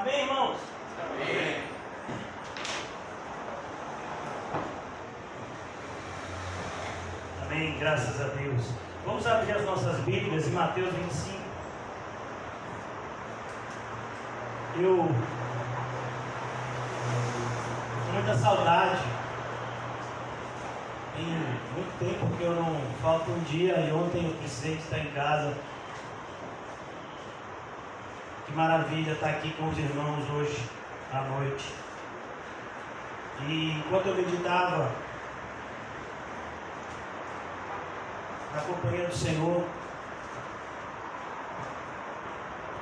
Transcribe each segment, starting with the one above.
Amém, irmãos? Amém. Amém, graças a Deus. Vamos abrir as nossas Bíblias em Mateus 25. Eu com muita saudade. Tem muito tempo que eu não falto um dia e ontem eu precisei estar em casa. Que maravilha estar aqui com os irmãos hoje à noite. E enquanto eu meditava na companhia do Senhor,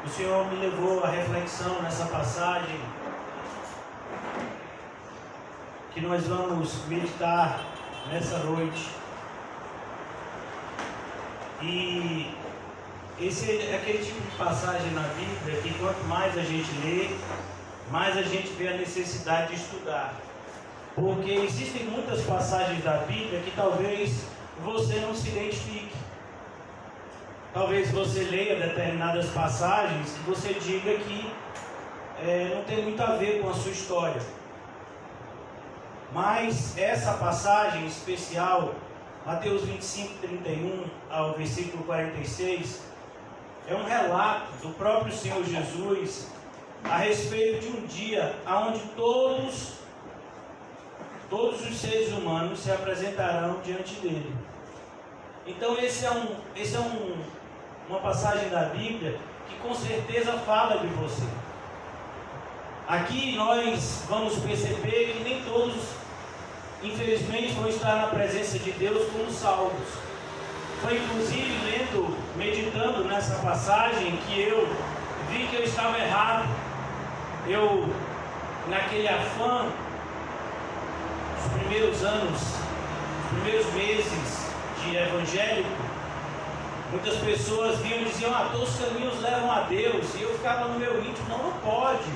o Senhor me levou à reflexão nessa passagem que nós vamos meditar nessa noite. E esse é aquele tipo de passagem na Bíblia que quanto mais a gente lê, mais a gente vê a necessidade de estudar. Porque existem muitas passagens da Bíblia que talvez você não se identifique. Talvez você leia determinadas passagens e você diga que não tem muito a ver com a sua história. Mas essa passagem especial, Mateus 25, 31 ao versículo 46, é um relato do próprio Senhor Jesus a respeito de um dia onde todos os seres humanos se apresentarão diante dele. Então uma passagem da Bíblia que com certeza fala de você. Aqui nós vamos perceber que nem todos, infelizmente, vão estar na presença de Deus como salvos. Foi inclusive meditando nessa passagem que eu vi que eu estava errado. Eu, naquele afã, os primeiros anos, os primeiros meses de evangélico, muitas pessoas vinham e diziam: todos os caminhos levam a Deus. E eu ficava no meu íntimo: não pode.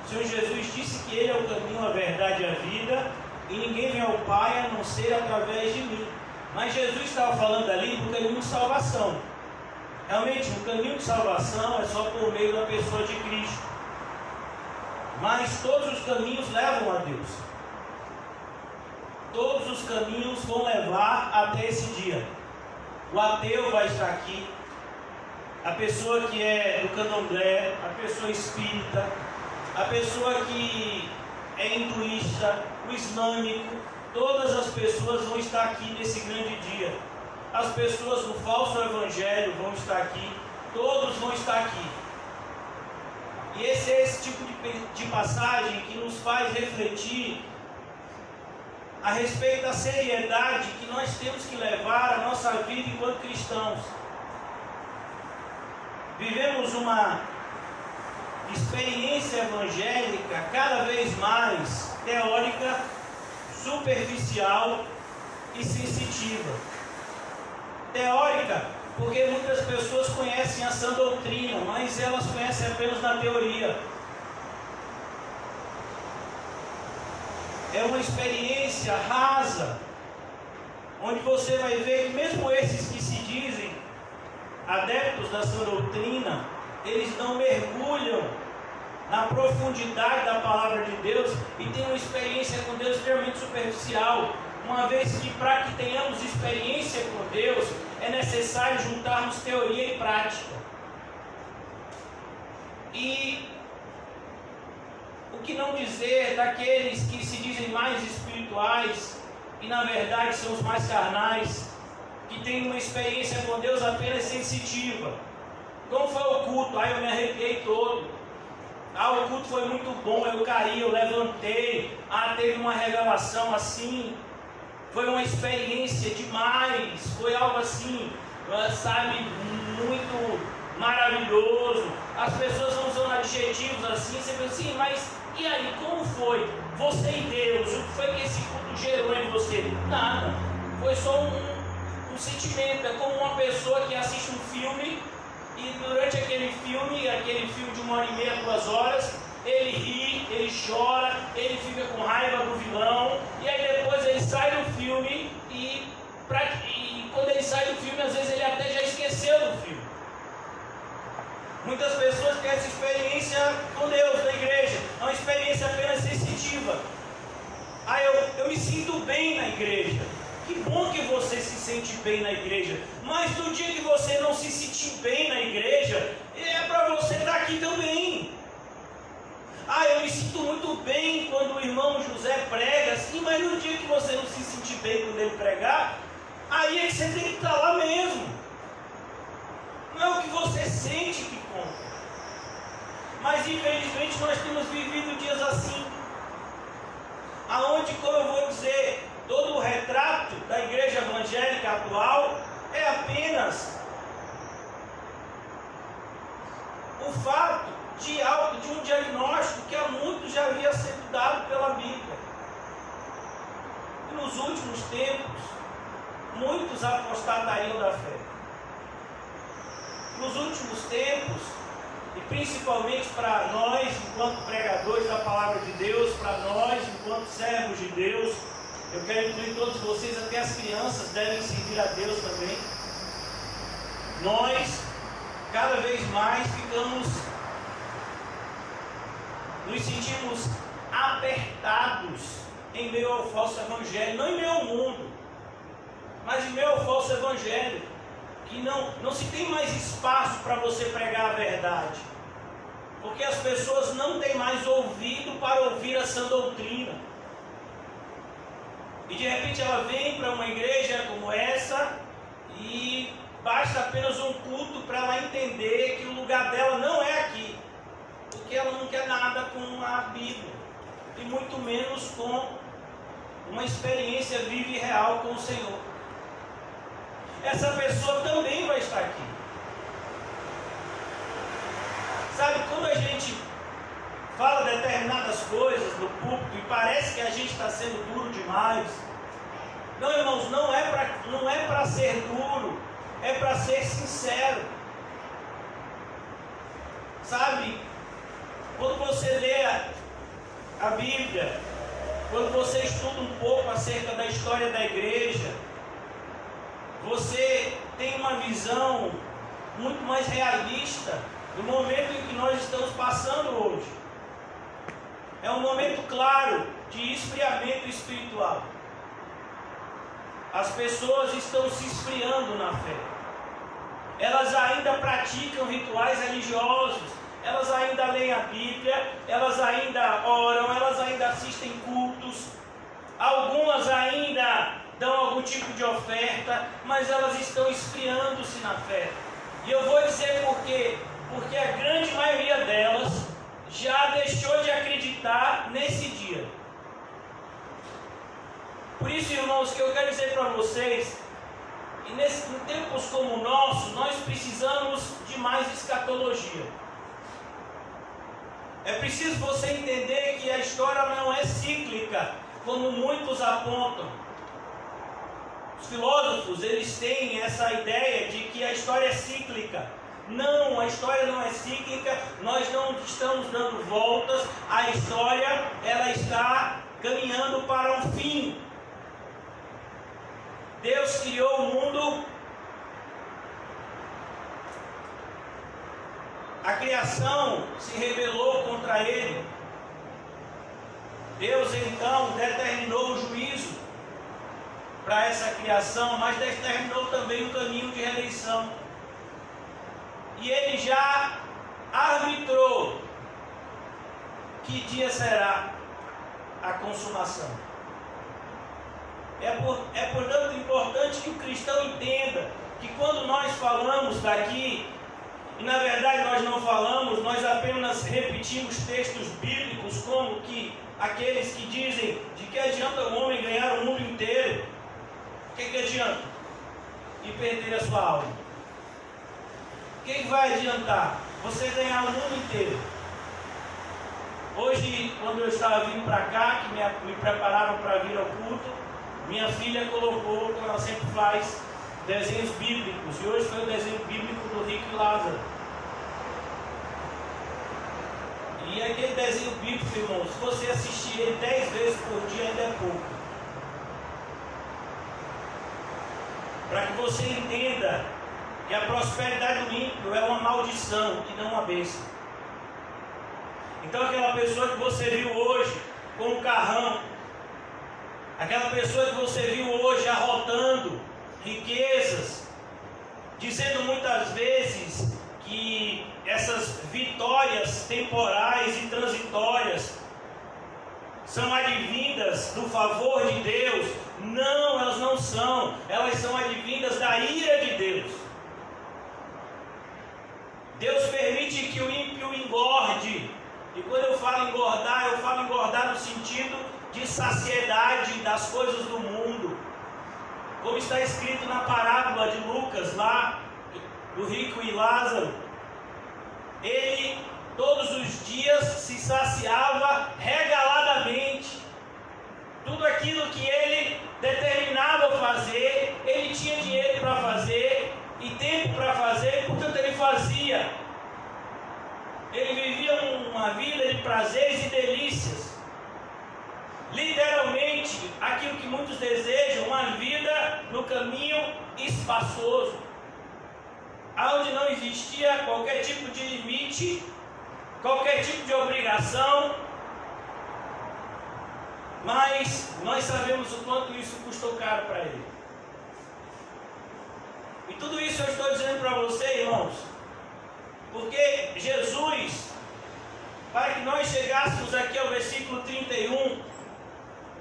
O Senhor Jesus disse que Ele é o caminho, a verdade e a vida, e ninguém vem ao Pai a não ser através de mim. Mas Jesus estava falando ali do caminho de salvação. Realmente, o caminho de salvação é só por meio da pessoa de Cristo. Mas todos os caminhos levam a Deus. Todos os caminhos vão levar até esse dia. O ateu vai estar aqui, a pessoa que é do candomblé, a pessoa espírita, a pessoa que é hinduísta, o islâmico, todas as pessoas vão estar aqui nesse grande dia. As pessoas do falso evangelho vão estar aqui, todos vão estar aqui. E esse é esse tipo de passagem que nos faz refletir a respeito da seriedade que nós temos que levar a nossa vida enquanto cristãos. Vivemos uma experiência evangélica cada vez mais teórica, superficial e sensitiva. Teórica, porque muitas pessoas conhecem a sã doutrina, mas elas conhecem apenas na teoria. É uma experiência rasa, onde você vai ver que mesmo esses que se dizem adeptos da sã doutrina, eles não mergulham na profundidade da palavra de Deus e têm uma experiência com Deus extremamente superficial. Uma vez que para que tenhamos experiência com Deus, é necessário juntarmos teoria e prática. E o que não dizer daqueles que se dizem mais espirituais e na verdade são os mais carnais, que têm uma experiência com Deus apenas sensitiva. Como foi o culto? Eu me arrepiei todo. O culto foi muito bom, eu caí, eu levantei. Teve uma revelação assim. Foi uma experiência demais. Foi algo assim, muito maravilhoso. As pessoas não usam adjetivos assim. Você pensa assim, mas e aí, como foi? Você e Deus, o que foi que esse culto gerou em você? Nada. Foi só um sentimento. É como uma pessoa que assiste um filme e durante aquele filme de 1h30, 2 horas, ele ri, ele chora, ele fica com raiva do vilão, e aí depois ele sai do filme e quando ele sai do filme, às vezes ele até já esqueceu do filme. Muitas pessoas têm essa experiência com Deus, na igreja. É uma experiência apenas sensitiva. Eu me sinto bem na igreja. Que bom que você se sente bem na igreja. Mas no dia que você não se sentir bem na igreja, é para você estar aqui também. Eu me sinto muito bem quando o irmão José prega, sim, mas no dia que você não se sentir bem quando ele pregar, aí é que você tem que estar lá mesmo. Não é o que você sente que conta. Mas infelizmente nós temos vivido dias assim, aonde, como eu vou dizer, todo o retrato da igreja evangélica atual é apenas o fato de um diagnóstico que há muito já havia sido dado pela Bíblia. E nos últimos tempos, muitos apostatariam da fé. Nos últimos tempos, e principalmente para nós, enquanto pregadores da palavra de Deus, para nós, enquanto servos de Deus, eu quero incluir todos vocês, até as crianças devem servir a Deus também. Nós, cada vez mais, nos sentimos apertados em meio ao falso evangelho, não em meio ao mundo, mas em meio ao falso evangelho, que não se tem mais espaço para você pregar a verdade, porque as pessoas não têm mais ouvido para ouvir a sã doutrina, e de repente ela vem para uma igreja como essa, e basta apenas um culto para ela entender que o lugar dela não é aqui, porque ela não quer nada com a Bíblia, e muito menos com uma experiência viva e real com o Senhor. Essa pessoa também vai estar aqui. Sabe, quando a gente fala determinadas coisas no púlpito e parece que a gente está sendo duro demais, não, irmãos, não é para ser duro, é para ser sincero. Sabe, quando você lê a Bíblia, quando você estuda um pouco acerca da história da igreja, você tem uma visão muito mais realista do momento em que nós estamos passando hoje. É um momento claro de esfriamento espiritual. As pessoas estão se esfriando na fé. Elas ainda praticam rituais religiosos, elas ainda leem a Bíblia, elas ainda oram, elas ainda assistem cultos, algumas ainda dão algum tipo de oferta, mas elas estão esfriando-se na fé. E eu vou dizer por quê? Porque a grande maioria delas já deixou de acreditar nesse dia. Por isso, irmãos, que eu quero dizer para vocês, que em tempos como o nosso, nós precisamos de mais escatologia. É preciso você entender que a história não é cíclica, como muitos apontam. Os filósofos, eles têm essa ideia de que a história é cíclica. Não, a história não é cíclica, nós não estamos dando voltas, a história, ela está caminhando para um fim. Deus criou o mundo, a criação se rebelou contra ele. Deus então determinou o juízo para essa criação, mas determinou também o caminho de redenção. E ele já arbitrou que dia será a consumação. É portanto importante que o cristão entenda que quando nós falamos daqui, e na verdade nós não falamos, nós apenas repetimos textos bíblicos, como que aqueles que dizem de que adianta o homem ganhar o mundo inteiro. O que adianta? E perder a sua alma. O que vai adiantar? Você ganhar o mundo inteiro. Hoje, quando eu estava vindo para cá, que me preparavam para vir ao culto, minha filha colocou, como ela sempre faz, desenhos bíblicos. E hoje foi o desenho bíblico do Rick e Lázaro. E aquele desenho bíblico, irmão, se você assistir ele 10 vezes por dia, ainda é pouco. Para que você entenda E a prosperidade do ímpio é uma maldição e não uma bênção. Então aquela pessoa que você viu hoje com um carrão, aquela pessoa que você viu hoje arrotando riquezas, dizendo muitas vezes que essas vitórias temporais e transitórias são advindas do favor de Deus. Não, elas não são. Elas são advindas da ira de Deus. Deus permite que o ímpio engorde. E quando eu falo engordar no sentido de saciedade das coisas do mundo. Como está escrito na parábola de Lucas, lá do rico e Lázaro. Ele todos os dias se saciava regaladamente. Tudo aquilo que ele determinava fazer, ele tinha dinheiro para fazer e tempo para fazer, portanto ele fazia. Ele vivia uma vida de prazeres e delícias. Literalmente, aquilo que muitos desejam, uma vida no caminho espaçoso, onde não existia qualquer tipo de limite, qualquer tipo de obrigação. Mas nós sabemos o quanto isso custou caro para ele. E tudo isso eu estou dizendo para você, irmãos, porque Jesus, para que nós chegássemos aqui ao versículo 31,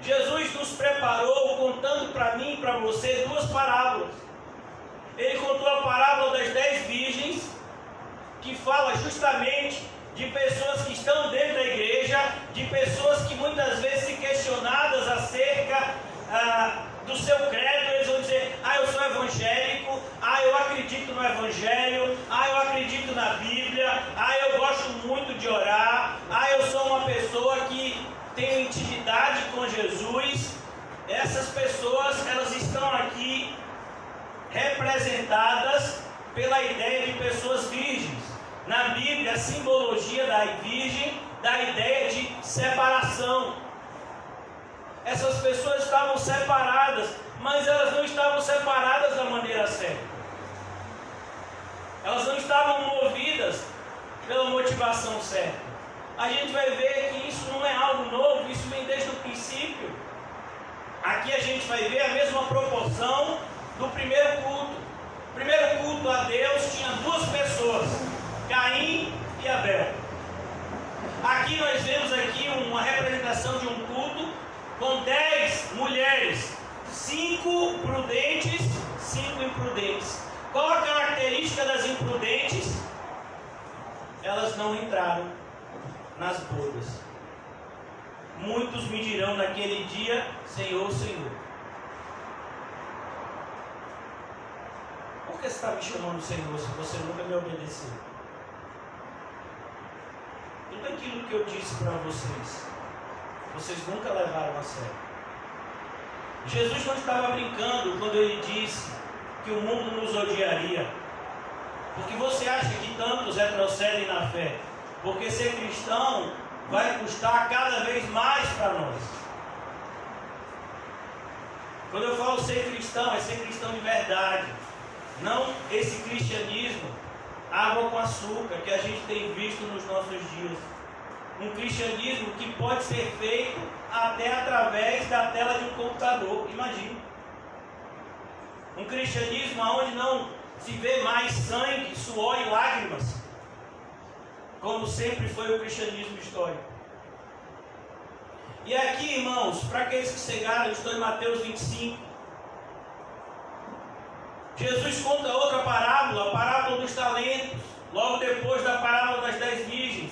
Jesus nos preparou contando para mim e para você duas parábolas. Ele contou a parábola das 10 virgens, que fala justamente de pessoas que estão dentro da igreja, de pessoas que muitas vezes se questionadas acerca do seu credo, eles vão dizer: eu sou evangélico, eu acredito no evangelho, eu acredito na Bíblia, eu gosto muito de orar, eu sou uma pessoa que tem intimidade com Jesus. Essas pessoas, elas estão aqui representadas pela ideia de pessoas virgens. Na Bíblia, a simbologia da virgem dá a ideia de separação. Essas pessoas estavam separadas, mas elas não estavam separadas da maneira certa. Elas não estavam movidas pela motivação certa. A gente vai ver que isso não é algo novo, isso vem desde o princípio. Aqui a gente vai ver a mesma proporção do primeiro culto. O primeiro culto a Deus tinha duas pessoas, Caim e Abel. Aqui nós vemos aqui uma representação de um culto com 10 mulheres, 5 prudentes, 5 imprudentes. Qual a característica das imprudentes? Elas não entraram nas bodas. Muitos me dirão naquele dia: Senhor, Senhor. Por que você está me chamando Senhor se você nunca me obedeceu? Tudo aquilo que eu disse para vocês nunca levaram a sério. Jesus não estava brincando quando ele disse que o mundo nos odiaria. Porque você acha que tantos retrocedem na fé? Porque ser cristão vai custar cada vez mais para nós. Quando eu falo ser cristão, é ser cristão de verdade. Não esse cristianismo água com açúcar que a gente tem visto nos nossos dias. Um cristianismo que pode ser feito até através da tela de um computador. Imagina. Um cristianismo onde não se vê mais sangue, suor e lágrimas, como sempre foi o cristianismo histórico. E aqui, irmãos, para aqueles que chegaram, eu estou em Mateus 25. Jesus conta outra parábola, a parábola dos talentos, logo depois da parábola das 10 virgens,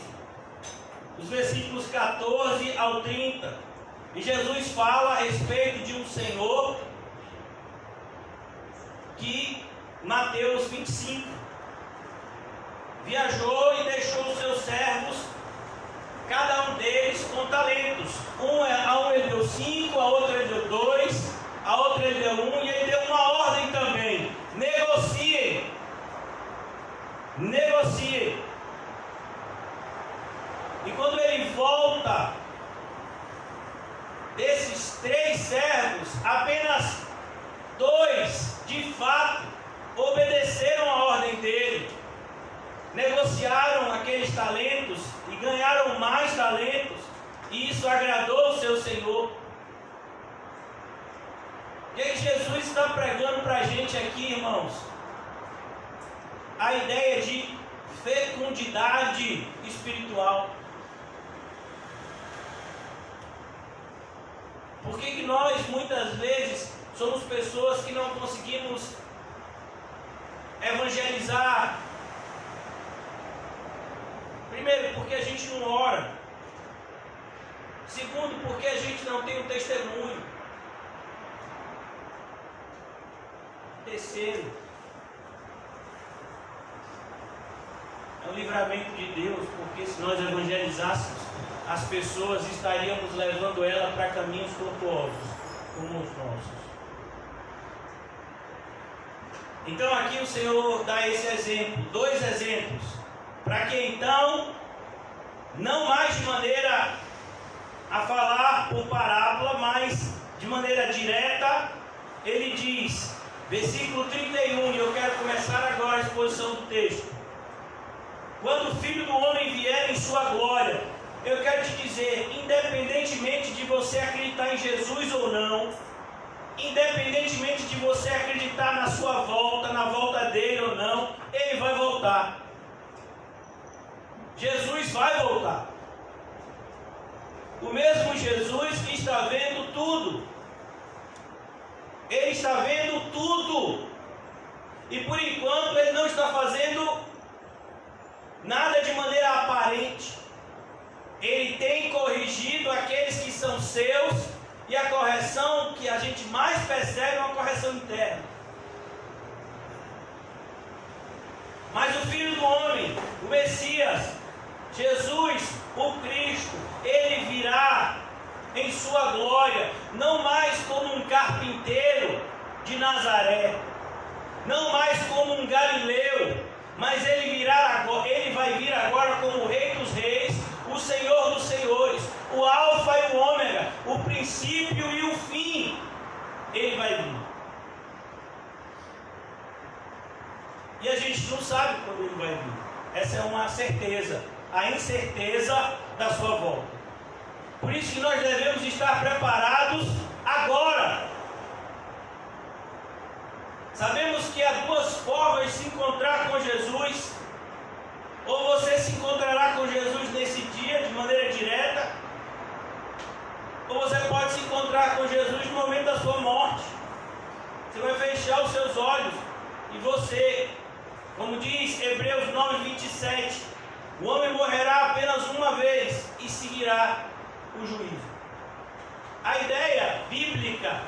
os versículos 14 ao 30. E Jesus fala a respeito de um senhor que, Mateus 25, viajou e deixou os seus servos, cada um deles com talentos. A um ele deu 5, a outro ele deu 2, a outra ele deu 1, e ele deu uma ordem também: negociem. Negociem. E quando ele volta, desses 3 servos, apenas 2 de fato obedeceram a ordem dele, negociaram aqueles talentos e ganharam mais talentos, e isso agradou o seu Senhor. O que Jesus está pregando para a gente aqui, irmãos? A ideia de fecundidade espiritual. Por que nós muitas vezes somos pessoas que não conseguimos evangelizar? Primeiro, porque a gente não ora. Segundo, porque a gente não tem um testemunho. Terceiro, é um livramento de Deus, porque se nós evangelizássemos as pessoas, estaríamos levando ela para caminhos tortuosos, como os nossos. Então aqui o Senhor dá esse exemplo, 2 exemplos, para que então, não mais de maneira a falar por parábola, mas de maneira direta, ele diz, versículo 31, e eu quero começar agora a exposição do texto. Quando o Filho do Homem vier em sua glória, eu quero te dizer, independentemente de você acreditar em Jesus ou não, independentemente de você acreditar na sua volta, na volta dele ou não, ele vai voltar. Jesus vai voltar. O mesmo Jesus que está vendo tudo. Ele está vendo tudo. E por enquanto ele não está fazendo nada de maneira aparente. Ele tem corrigido aqueles que são seus, e a correção que a gente mais percebe é uma correção interna. Mas o Filho do Homem, o Messias, Jesus, o Cristo, ele virá em sua glória, não mais como um carpinteiro de Nazaré, não mais como um galileu, mas ele vai vir agora como o Rei dos Reis, o Senhor dos Senhores, o Alfa e o Ômega, o princípio e o fim. Ele vai vir. E a gente não sabe quando ele vai vir. Essa é uma certeza, a incerteza da sua volta. Por isso que nós devemos estar preparados agora. Sabemos que há 2 formas de se encontrar com Jesus. Ou você se encontrará com Jesus nesse dia, de maneira direta, ou você pode se encontrar com Jesus no momento da sua morte. Você vai fechar os seus olhos e você, como diz Hebreus 9:27, o homem morrerá apenas uma vez e seguirá o juízo. A ideia bíblica,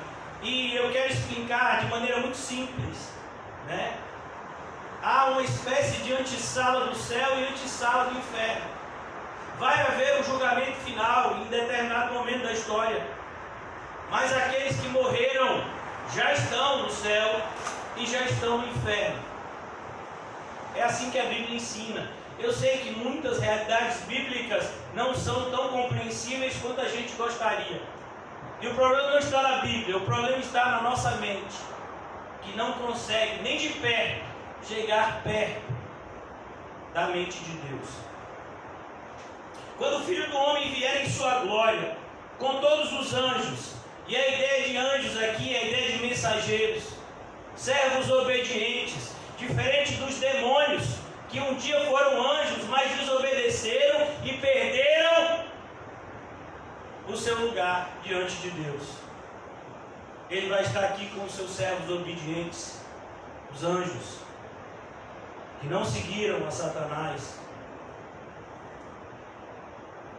e eu quero explicar de maneira muito simples, né? Há uma espécie de antessala do céu e antessala do inferno. Vai haver um julgamento final em determinado momento da história, mas aqueles que morreram já estão no céu e já estão no inferno. É assim que a Bíblia ensina. Eu sei que muitas realidades bíblicas não são tão compreensíveis quanto a gente gostaria. E o problema não está na Bíblia, o problema está na nossa mente, que não consegue nem de perto chegar perto da mente de Deus. Quando o Filho do Homem vier em sua glória, com todos os anjos, e a ideia de anjos aqui é a ideia de mensageiros, servos obedientes, diferente dos demônios, que um dia foram anjos, mas desobedeceram e perderam o seu lugar diante de Deus. Ele vai estar aqui com os seus servos obedientes, os anjos, que não seguiram a Satanás.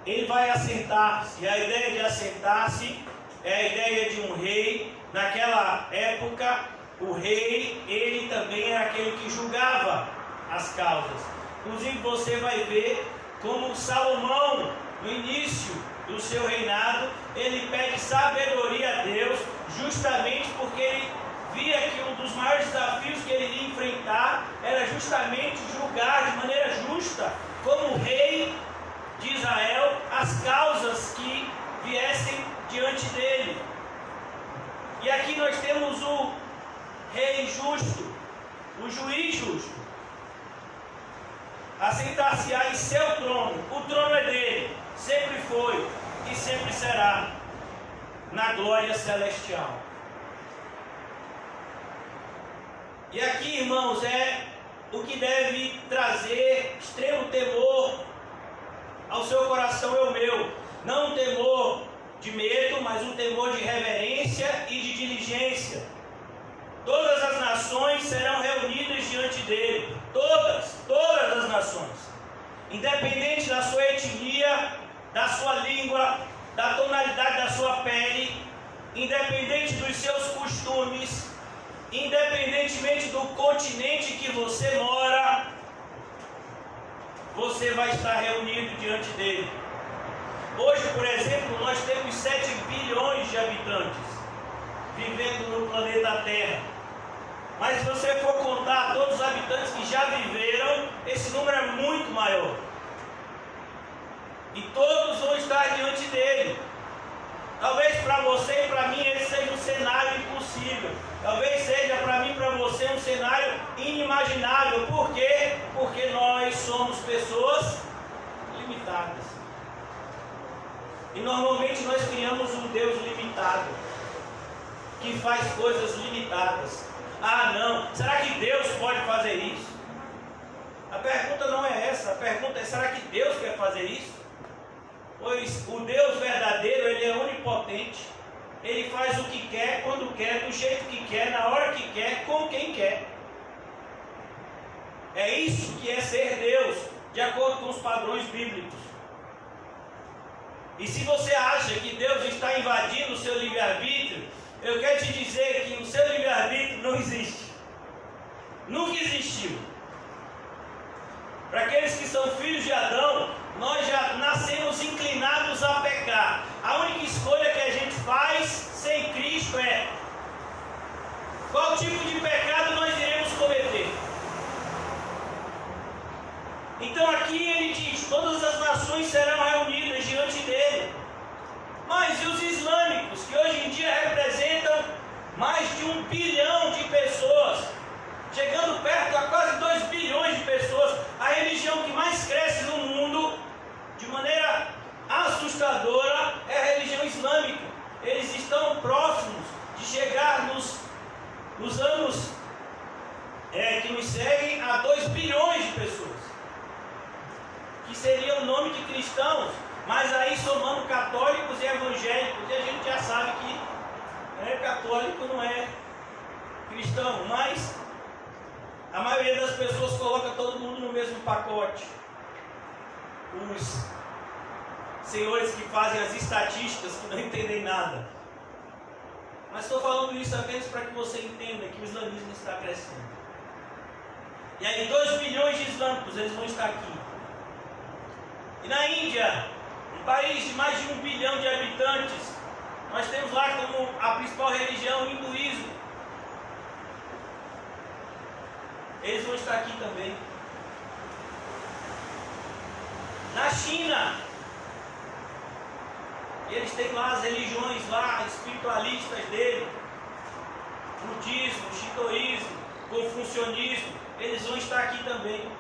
Ele vai assentar-se, e a ideia de assentar-se é a ideia de um rei. Naquela época, o rei, ele também era aquele que julgava as causas. Inclusive você vai ver como Salomão, no início do seu reinado, ele pede sabedoria a Deus, justamente porque ele via que um dos maiores desafios que ele iria enfrentar era justamente julgar de maneira justa, como rei de Israel, as causas que viessem diante dele. E aqui nós temos o rei justo, o juiz justo, assentar-se-á em seu trono. O trono é dele, sempre foi e sempre será, na glória celestial. E aqui, irmãos, é o que deve trazer extremo temor ao seu coração e ao meu. Não um temor de medo, mas um temor de reverência e de diligência. Todas as nações serão reunidas diante dele. Todas as nações. Independente da sua etnia, da sua língua, da tonalidade da sua pele, independente dos seus costumes, independentemente do continente que você mora, você vai estar reunido diante dele. Hoje, por exemplo, nós temos 7 bilhões de habitantes vivendo no planeta Terra. Mas se você for contar todos os habitantes que já viveram, esse número é muito maior. E todos vão estar diante dele. Talvez para você e para mim esse seja um cenário impossível. Talvez seja para mim e para você um cenário inimaginável. Por quê? Porque nós somos pessoas limitadas. E normalmente nós criamos um Deus limitado, que faz coisas limitadas. Ah, não, será que Deus pode fazer isso? A pergunta não é essa, a pergunta é: será que Deus quer fazer isso? Pois o Deus verdadeiro, ele é onipotente. Ele faz o que quer, quando quer, do jeito que quer, na hora que quer, com quem quer. É isso que é ser Deus, de acordo com os padrões bíblicos. E se você acha que Deus está invadindo o seu livre-arbítrio, eu quero te dizer que o seu livre-arbítrio não existe. Nunca existiu. Para aqueles que são filhos de Adão, nós já nascemos inclinados a pecar. A única escolha que a gente faz sem Cristo é: qual tipo de pecado nós iremos cometer? Então aqui ele diz: todas as nações serão reunidas diante dele. Mas e os islâmicos, que hoje em dia representam mais de 1 bilhão de pessoas, chegando perto a quase 2 bilhões de pessoas, a religião que mais cresce no mundo, de maneira assustadora, é a religião islâmica. Eles estão próximos de chegar nos anos que nos seguem a 2 bilhões de pessoas, que seria o nome de cristãos, mas aí somando católicos e evangélicos, e a gente já sabe que católico não é cristão, mas a maioria das pessoas coloca todo mundo no mesmo pacote. Os senhores que fazem as estatísticas, que não entendem nada. Mas estou falando isso apenas para que você entenda que o islamismo está crescendo. E aí 2 bilhões de islâmicos, eles vão estar aqui. E na Índia, um país de mais de 1 bilhão de habitantes, nós temos lá como a principal religião o hinduísmo. Eles vão estar aqui também. Na China, eles têm lá as religiões lá, espiritualistas dele, budismo, shintoísmo, confucionismo, eles vão estar aqui também.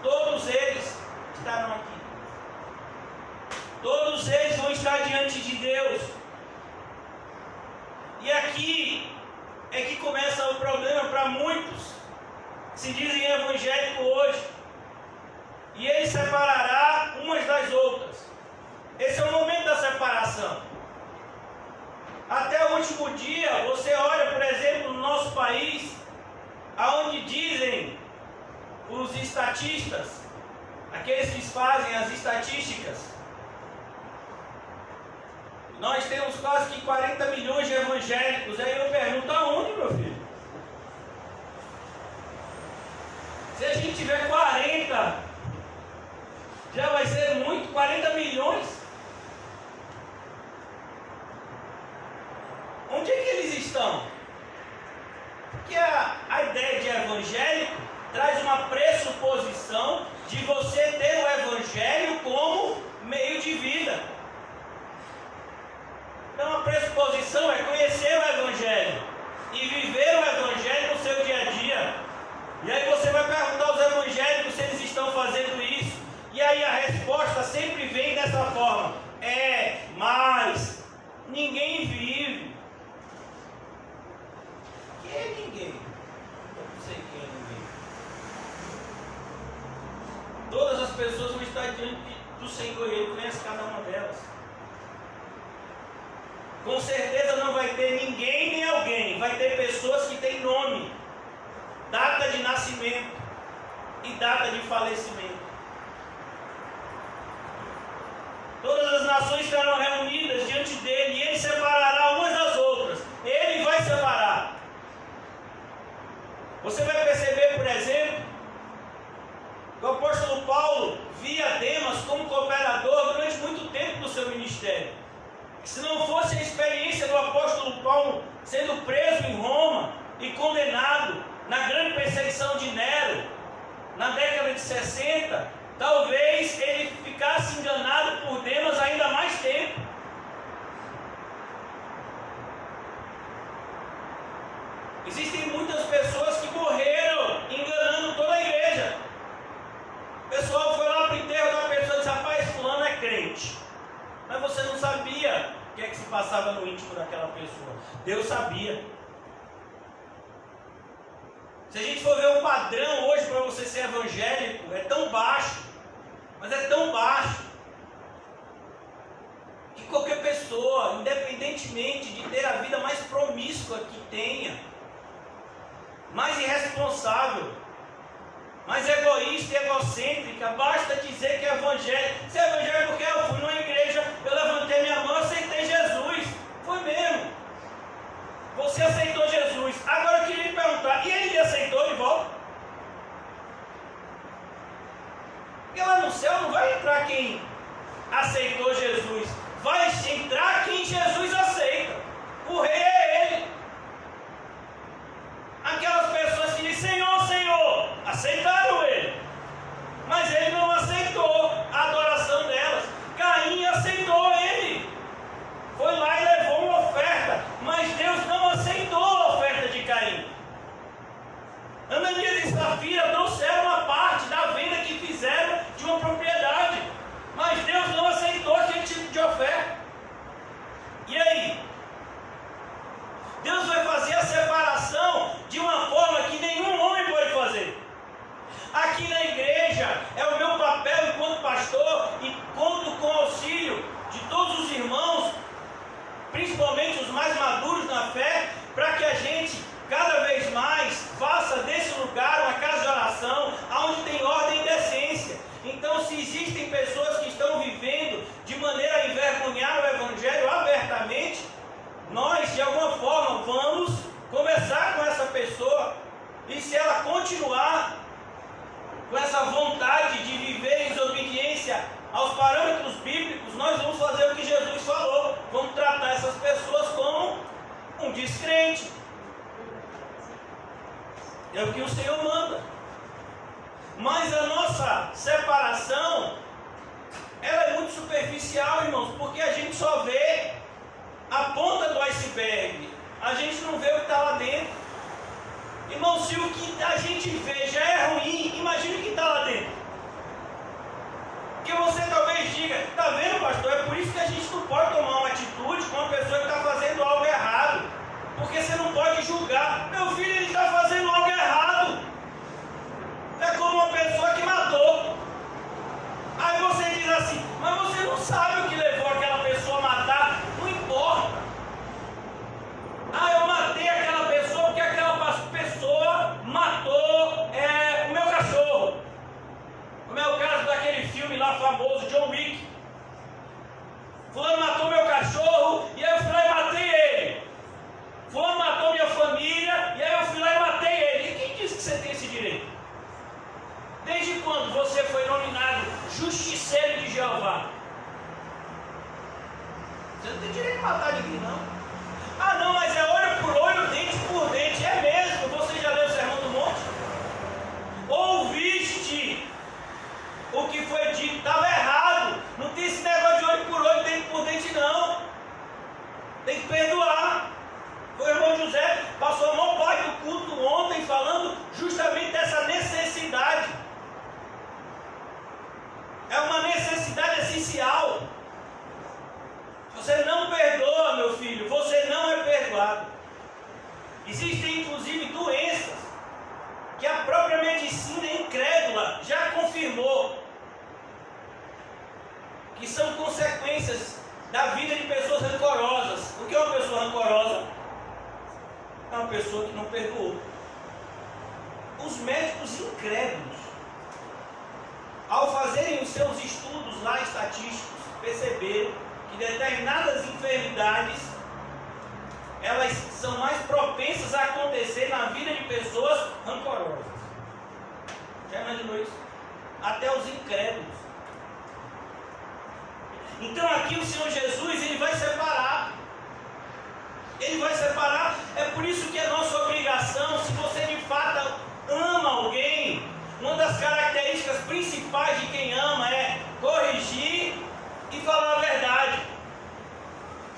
Todos eles estarão aqui. Todos eles vão estar diante de Deus. E aqui é que começa o problema para muitos que se dizem evangélicos hoje. E ele separará umas das outras. Esse é o momento da separação. Até o último dia, você olha, por exemplo, no nosso país, aonde dizem os estatistas, aqueles que fazem as estatísticas, nós temos quase que 40 milhões de evangélicos. Aí eu pergunto: aonde, meu filho? Se a gente tiver 40, já vai ser muito. 40 milhões. Onde é que eles estão? Porque a ideia de evangélico traz uma pressuposição de você ter o evangelho como meio de vida. Então a pressuposição é conhecer o evangelho e viver o evangelho no seu dia dessa forma. Mas ninguém vive. Quem é ninguém? Eu não sei quem é ninguém. Todas as pessoas vão estar diante do Senhor e Ele conhece cada uma delas. Com certeza não vai ter ninguém nem alguém. Vai ter pessoas que têm nome, data de nascimento e data de falecimento. Todas as nações estarão reunidas diante dele e ele separará umas das outras. Ele vai separar. Você vai perceber, por exemplo, que o apóstolo Paulo via Demas como cooperador durante muito tempo do seu ministério. Se não fosse a experiência do apóstolo Paulo sendo preso em Roma e condenado na grande perseguição de Nero, na década de 60, talvez ele ficasse enganado por Demas ainda mais tempo. Existem muitas pessoas que morreram enganando toda a igreja. O pessoal foi lá para o enterro da pessoa e disse: rapaz, fulano é crente. Mas você não sabia o que é que se passava no íntimo daquela pessoa. Deus sabia. Se a gente for ver um padrão hoje para você ser evangélico, é tão baixo, mas é tão baixo, que qualquer pessoa, independentemente de ter a vida mais promíscua que tenha, mais irresponsável, mais egoísta e egocêntrica, basta dizer que é evangélico. Se é evangélico porque eu fui numa igreja, eu levantei minha mão, aceitei Jesus. Foi mesmo. Você aceitou Jesus. Agora eu queria lhe perguntar, e ele aceitou de volta? Porque lá no céu não vai entrar quem aceitou Jesus. Vai entrar quem Jesus aceita. O rei é ele. Aquelas pessoas que dizem: Senhor, Senhor, aceitaram ele, mas ele não aceitou a adoração delas. Caim aceitou ele, foi lá e levou uma oferta, mas Deus não aceitou a oferta de Caim. Ananias e Safira trouxeram uma parte da venda que fizeram de uma propriedade, mas Deus não aceitou aquele tipo de oferta. E aí? Deus vai fazer a separação de uma forma que nenhum homem pode fazer. Aqui na igreja é o meu papel enquanto pastor, e conto com o auxílio de todos os irmãos, principalmente os mais maduros na fé, para que a gente cada vez mais faça desse lugar uma casa de oração, onde tem ordem e decência. Então, se existem pessoas que estão vivendo de maneira a envergonhar o Evangelho abertamente, nós, de alguma forma, vamos conversar com essa pessoa, e se ela continuar com essa vontade de viver em desobediência aos parâmetros bíblicos, nós vamos fazer o que Jesus falou: vamos tratar essas pessoas como um descrente. É o que o Senhor manda. Mas a nossa separação, ela é muito superficial, irmãos, porque a gente só vê a ponta do iceberg, a gente não vê o que está lá dentro. Irmão, se o que a gente vê já é ruim, imagine o que está lá dentro. Porque você talvez diga: está vendo, pastor, é por isso que a gente não pode tomar uma atitude com uma pessoa que está fazendo algo errado, porque você não pode julgar. Meu filho, ele está fazendo algo errado. É como uma pessoa que matou. Aí você diz assim: mas você não sabe o que levou aquela pessoa a matar. Não importa. Eu matei aquela pessoa porque aquela pessoa matou o meu cachorro. Como é o caso daquele filme lá famoso, John Wick. Fulano matou meu cachorro e aí eu fui lá e matei ele. Fulano matou minha família e aí eu fui lá e matei ele. E quem disse que você tem esse direito? Desde quando você foi nominado justiceiro de Jeová? Você não tem direito de matar ninguém, não. Não, mas é olho por olho, dente por dente. É mesmo? Você já leu o Sermão do Monte? Ouviste o que foi dito? Estava errado. Não tem esse negócio de olho por olho, dente por dente, não. Tem que perdoar. O irmão José passou a maior parte do culto ontem falando justamente dessa necessidade. É uma necessidade essencial. filho, você não é perdoado. Existem inclusive doenças que a própria medicina incrédula já confirmou que são consequências da vida de pessoas rancorosas. O que é uma pessoa rancorosa? É uma pessoa que não perdoou. Os médicos incrédulos, ao fazerem os seus estudos lá estatísticos, perceberam que determinadas enfermidades elas são mais propensas a acontecer na vida de pessoas rancorosas. Já imaginou isso? Até os incrédulos. Então aqui o Senhor Jesus, Ele vai separar. Ele vai separar. É por isso que é nossa obrigação, se você de fato ama alguém, uma das características principais de quem ama é corrigir e falar a verdade.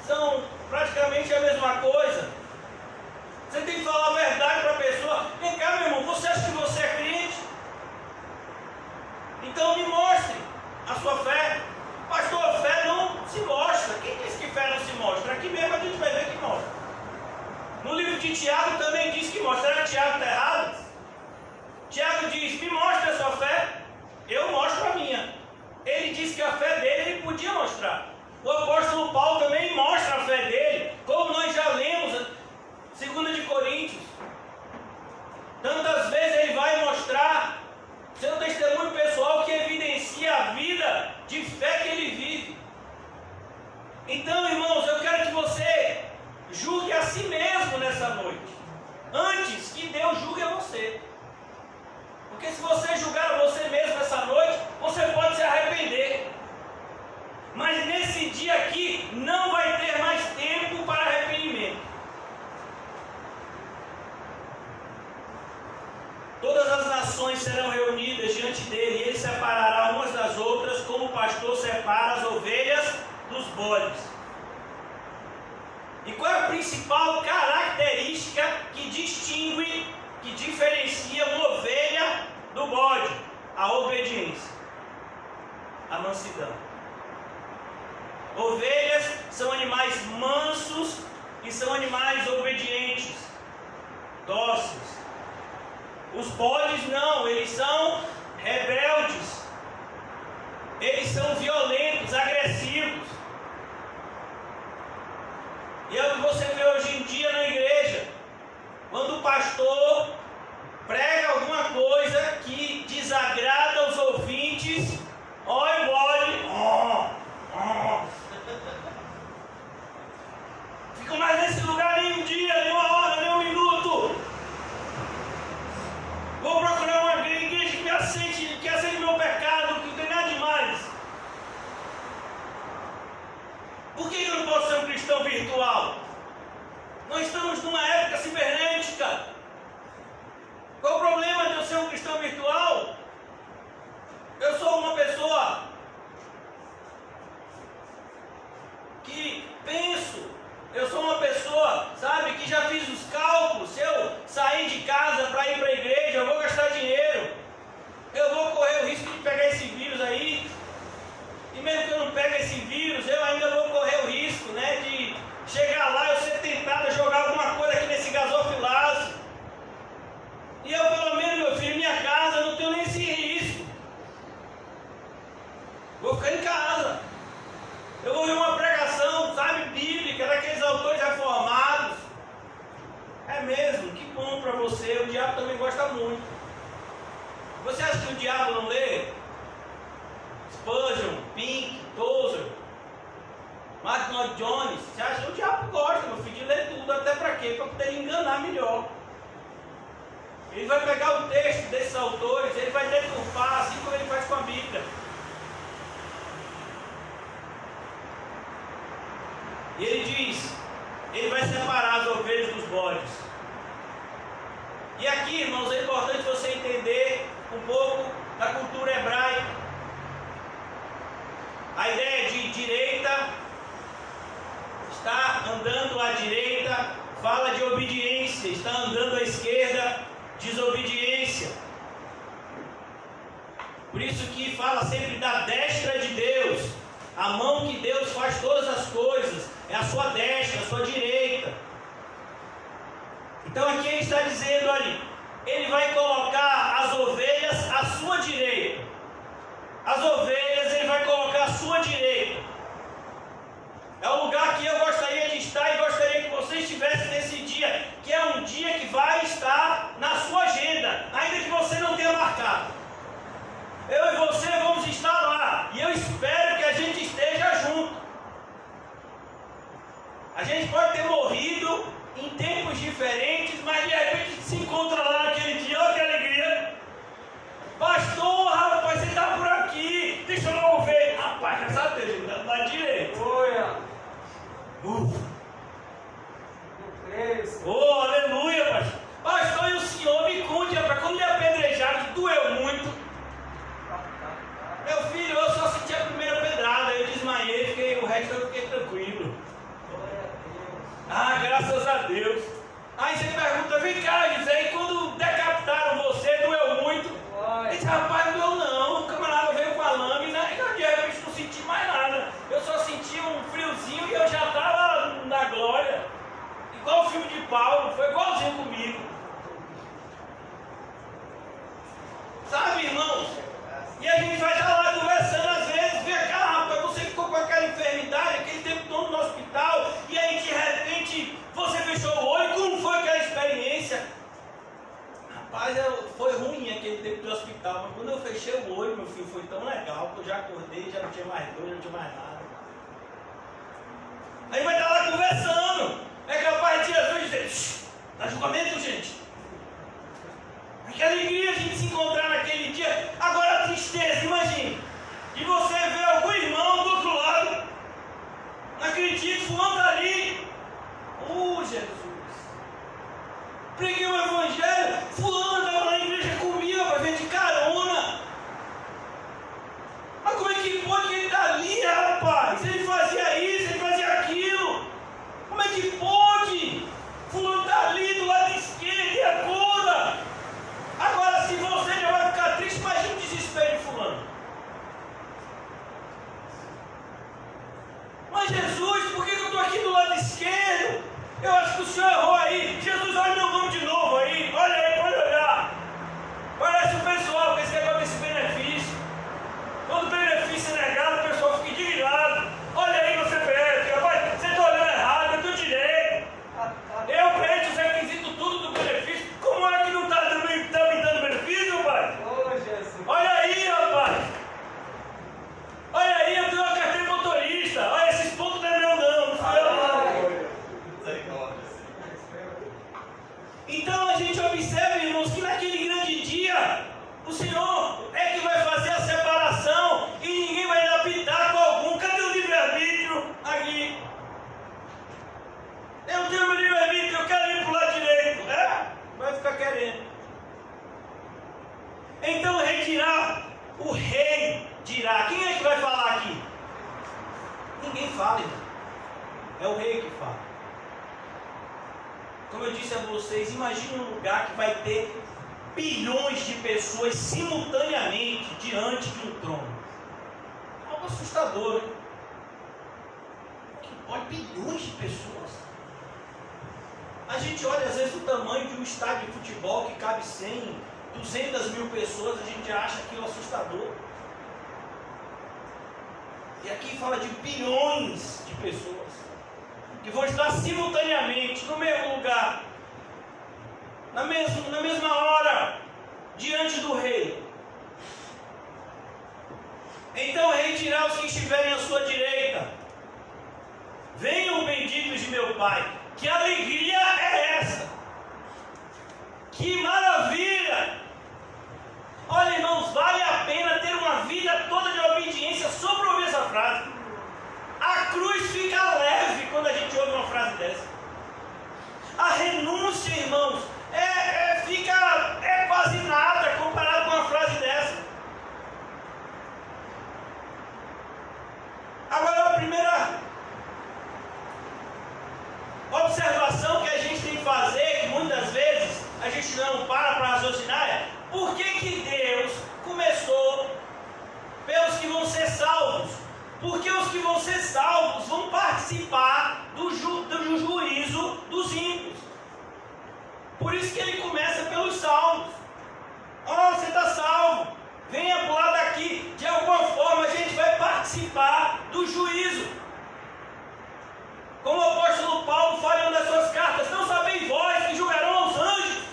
São praticamente a mesma coisa. Você tem que falar a verdade para a pessoa. Vem cá, meu irmão, você acha que você é crente? Então me mostre a sua fé. Pastor, a fé não se mostra. Quem disse que fé não se mostra? Aqui mesmo a gente vai ver que mostra. No livro de Tiago também diz que mostra. Será que Tiago está errado? Tiago diz, me mostre a sua fé. Eu mostro a minha. Ele disse que a fé dele ele podia mostrar. O apóstolo Paulo também mostra a fé dele, como nós já lemos 2 de Coríntios. Tantas vezes ele vai mostrar seu testemunho pessoal que evidencia a vida de fé que ele vive. Então, irmãos, eu quero que você julgue a si mesmo nessa noite, antes que Deus julgue a você. Porque se você julgar a você mesmo nessa noite, você pode se arrepender. Mas nesse dia aqui não vai ter mais tempo para arrependimento. Todas as nações serão reunidas diante dele e ele separará umas das outras, como o pastor separa as ovelhas dos bodes. E qual é a principal característica que distingue, que diferencia uma ovelha do bode? A obediência, a mansidão. Ovelhas são animais mansos e são animais obedientes, dóceis. Os bodes não, eles são rebeldes, eles são violentos, agressivos. E é o que você vê hoje em dia na igreja, quando o pastor prega alguma coisa que desagrada os ouvintes, olha o bode, fica mais nesse lugar nem um dia, nem uma hora, nem um minuto. Vou procurar uma igreja que me aceite, que aceite meu pecado, que não tem nada demais. Por que eu não posso ser um cristão virtual? Nós estamos numa época cibernética. Qual o problema de eu ser um cristão virtual? Eu sou uma pessoa que penso, eu sou uma pessoa, sabe, que já fiz os cálculos. Se eu sair de casa para ir para a igreja, eu vou gastar dinheiro, eu vou correr o risco de pegar esse vírus aí, e mesmo que eu não pegue esse vírus, eu ainda vou correr o risco, né, de chegar lá e eu ser tentado a jogar alguma coisa aqui nesse gasofilaço. E eu, pelo menos, meu filho, minha casa, não tenho nem esse risco. Vou ficar em casa. Eu vou ver uma pregação, sabe, bíblica, daqueles autores reformados. É mesmo, que bom para você. O diabo também gosta muito. Você acha que o diabo não lê? Spurgeon, Pink, Tozer, Martin Lloyd Jones. Você acha que o diabo gosta, meu filho, de ler tudo? Até para quê? Para poder enganar melhor. Ele vai pegar o texto desses autores, ele vai deturpar, assim como ele faz com a Bíblia. E ele diz, ele vai separar as ovelhas dos bodes. E aqui, irmãos, é importante você entender um pouco da cultura hebraica. A ideia de direita, está andando à direita, fala de obediência, está andando à esquerda, desobediência. Por isso que fala sempre da destra de Deus, a mão que Deus faz todas as coisas, é a sua destra, sua direita. Então aqui ele está dizendo, olha, ele vai colocar as ovelhas à sua direita. As ovelhas ele vai colocar à sua direita. É o lugar que eu gostaria de estar e gostaria que você estivesse nesse dia, que é um dia que vai estar na sua agenda, ainda que você não tenha marcado. Eu e você vamos estar lá, e eu espero que a gente esteja junto. A gente pode ter morrido em tempos diferentes, mas de repente se encontra lá naquele dia. Olha que alegria! Pastor, rapaz, você está por aqui, deixa eu logo ver. Rapaz, graças a Deus, ele está do lado direito. Aleluia! Oh, aleluia, pastor. Pastor, e o senhor me conte, rapaz, quando me apedrejaram, que doeu muito. Meu filho, eu só senti a primeira pedrada, eu desmaiei, o resto eu fiquei tranquilo. Ah, graças a Deus. Aí você pergunta, vem cá, José, e quando decapitaram você, doeu muito? Ele disse, rapaz, não doeu não, o camarada veio com a lâmina e de repente não senti mais nada. Eu só senti um friozinho e eu já estava na glória. Igual o filme de Paulo, foi igualzinho comigo. Sabe, irmãos? E a gente vai estar lá conversando às vezes, vem cá, rapaz, você ficou com aquela enfermidade, aquele tempo todo no hospital, e aí de repente você fechou o olho, como foi aquela experiência? Rapaz, foi ruim aquele tempo do hospital, mas quando eu fechei o olho, meu filho, foi tão legal, que eu já acordei, já não tinha mais dor, já não tinha mais nada. Aí vai estar lá conversando, é capaz de Jesus dizer, dá julgamento, gente. Que alegria a gente se encontrar naquele dia. Agora a tristeza, imagine, de você ver algum irmão do outro lado, não acredito, fulano está ali. Jesus, preguei o evangelho, fulano estava na igreja comigo para ver de carona. Mas como é que pode que ele está ali, rapaz? Ele fazia isso, ele fazia aquilo. Como é que pode? Fulano está ali do lado esquerdo e agora? Agora, se você já vai ficar triste, imagina o desespero de fulano. Mas Jesus, por que eu estou aqui do lado esquerdo? Eu acho que o senhor errou aí. Jesus, olha meu nome de novo aí. Olha aí, pode olhar. Parece o pessoal que esse negócio desse benefício. Quando o benefício é negado, o pessoal fica indignado. Olha aí no CPF, rapaz, você está olhando errado, eu estou direito. Eu preencho os requisitos tudo do benefício. Como é que não está me dando benefício, pai? Olha aí, rapaz. Olha aí, eu tenho uma carteira de motorista. Olha, esses pontos não é meu não. Então a gente observa, irmãos, que naquele grande dia, o Senhor é que vai fazer a separação e ninguém vai dar pitaco algum. Cadê o livre-arbítrio aqui? Eu tenho meu livre-arbítrio, eu quero ir para o lado direito. Vai ficar querendo. Então retirar, o rei dirá. Quem é que vai falar aqui? Ninguém fala, irmão. É o rei que fala. Como eu disse a vocês, imagine um lugar que vai ter bilhões de pessoas simultaneamente diante de um trono. É algo assustador, hein? Que pode bilhões de pessoas. A gente olha às vezes o tamanho de um estádio de futebol que cabe 100, 200 mil pessoas, a gente acha aquilo assustador. E aqui fala de bilhões de pessoas que vão estar simultaneamente no mesmo lugar, na mesma hora, diante do rei. Então o rei dirá aos que estiverem à sua direita: venham benditos de meu Pai. Que alegria é essa? Que maravilha! Olha, irmãos, vale a pena ter uma vida toda de obediência só para ouvir essa frase. A cruz fica leve quando a gente ouve uma frase dessa. A renúncia, irmãos, é quase nada comparado com uma frase dessa. Agora, a primeira observação que a gente tem que fazer, que muitas vezes a gente não para raciocinar, é: por que Deus começou pelos que vão ser salvos? Porque os que vão ser salvos vão participar do Por isso que ele começa pelos salmos. Oh, você está salvo, venha pular daqui. De alguma forma a gente vai participar do juízo. Como o apóstolo Paulo fala em uma das suas cartas: não sabeis vós que julgarão aos anjos?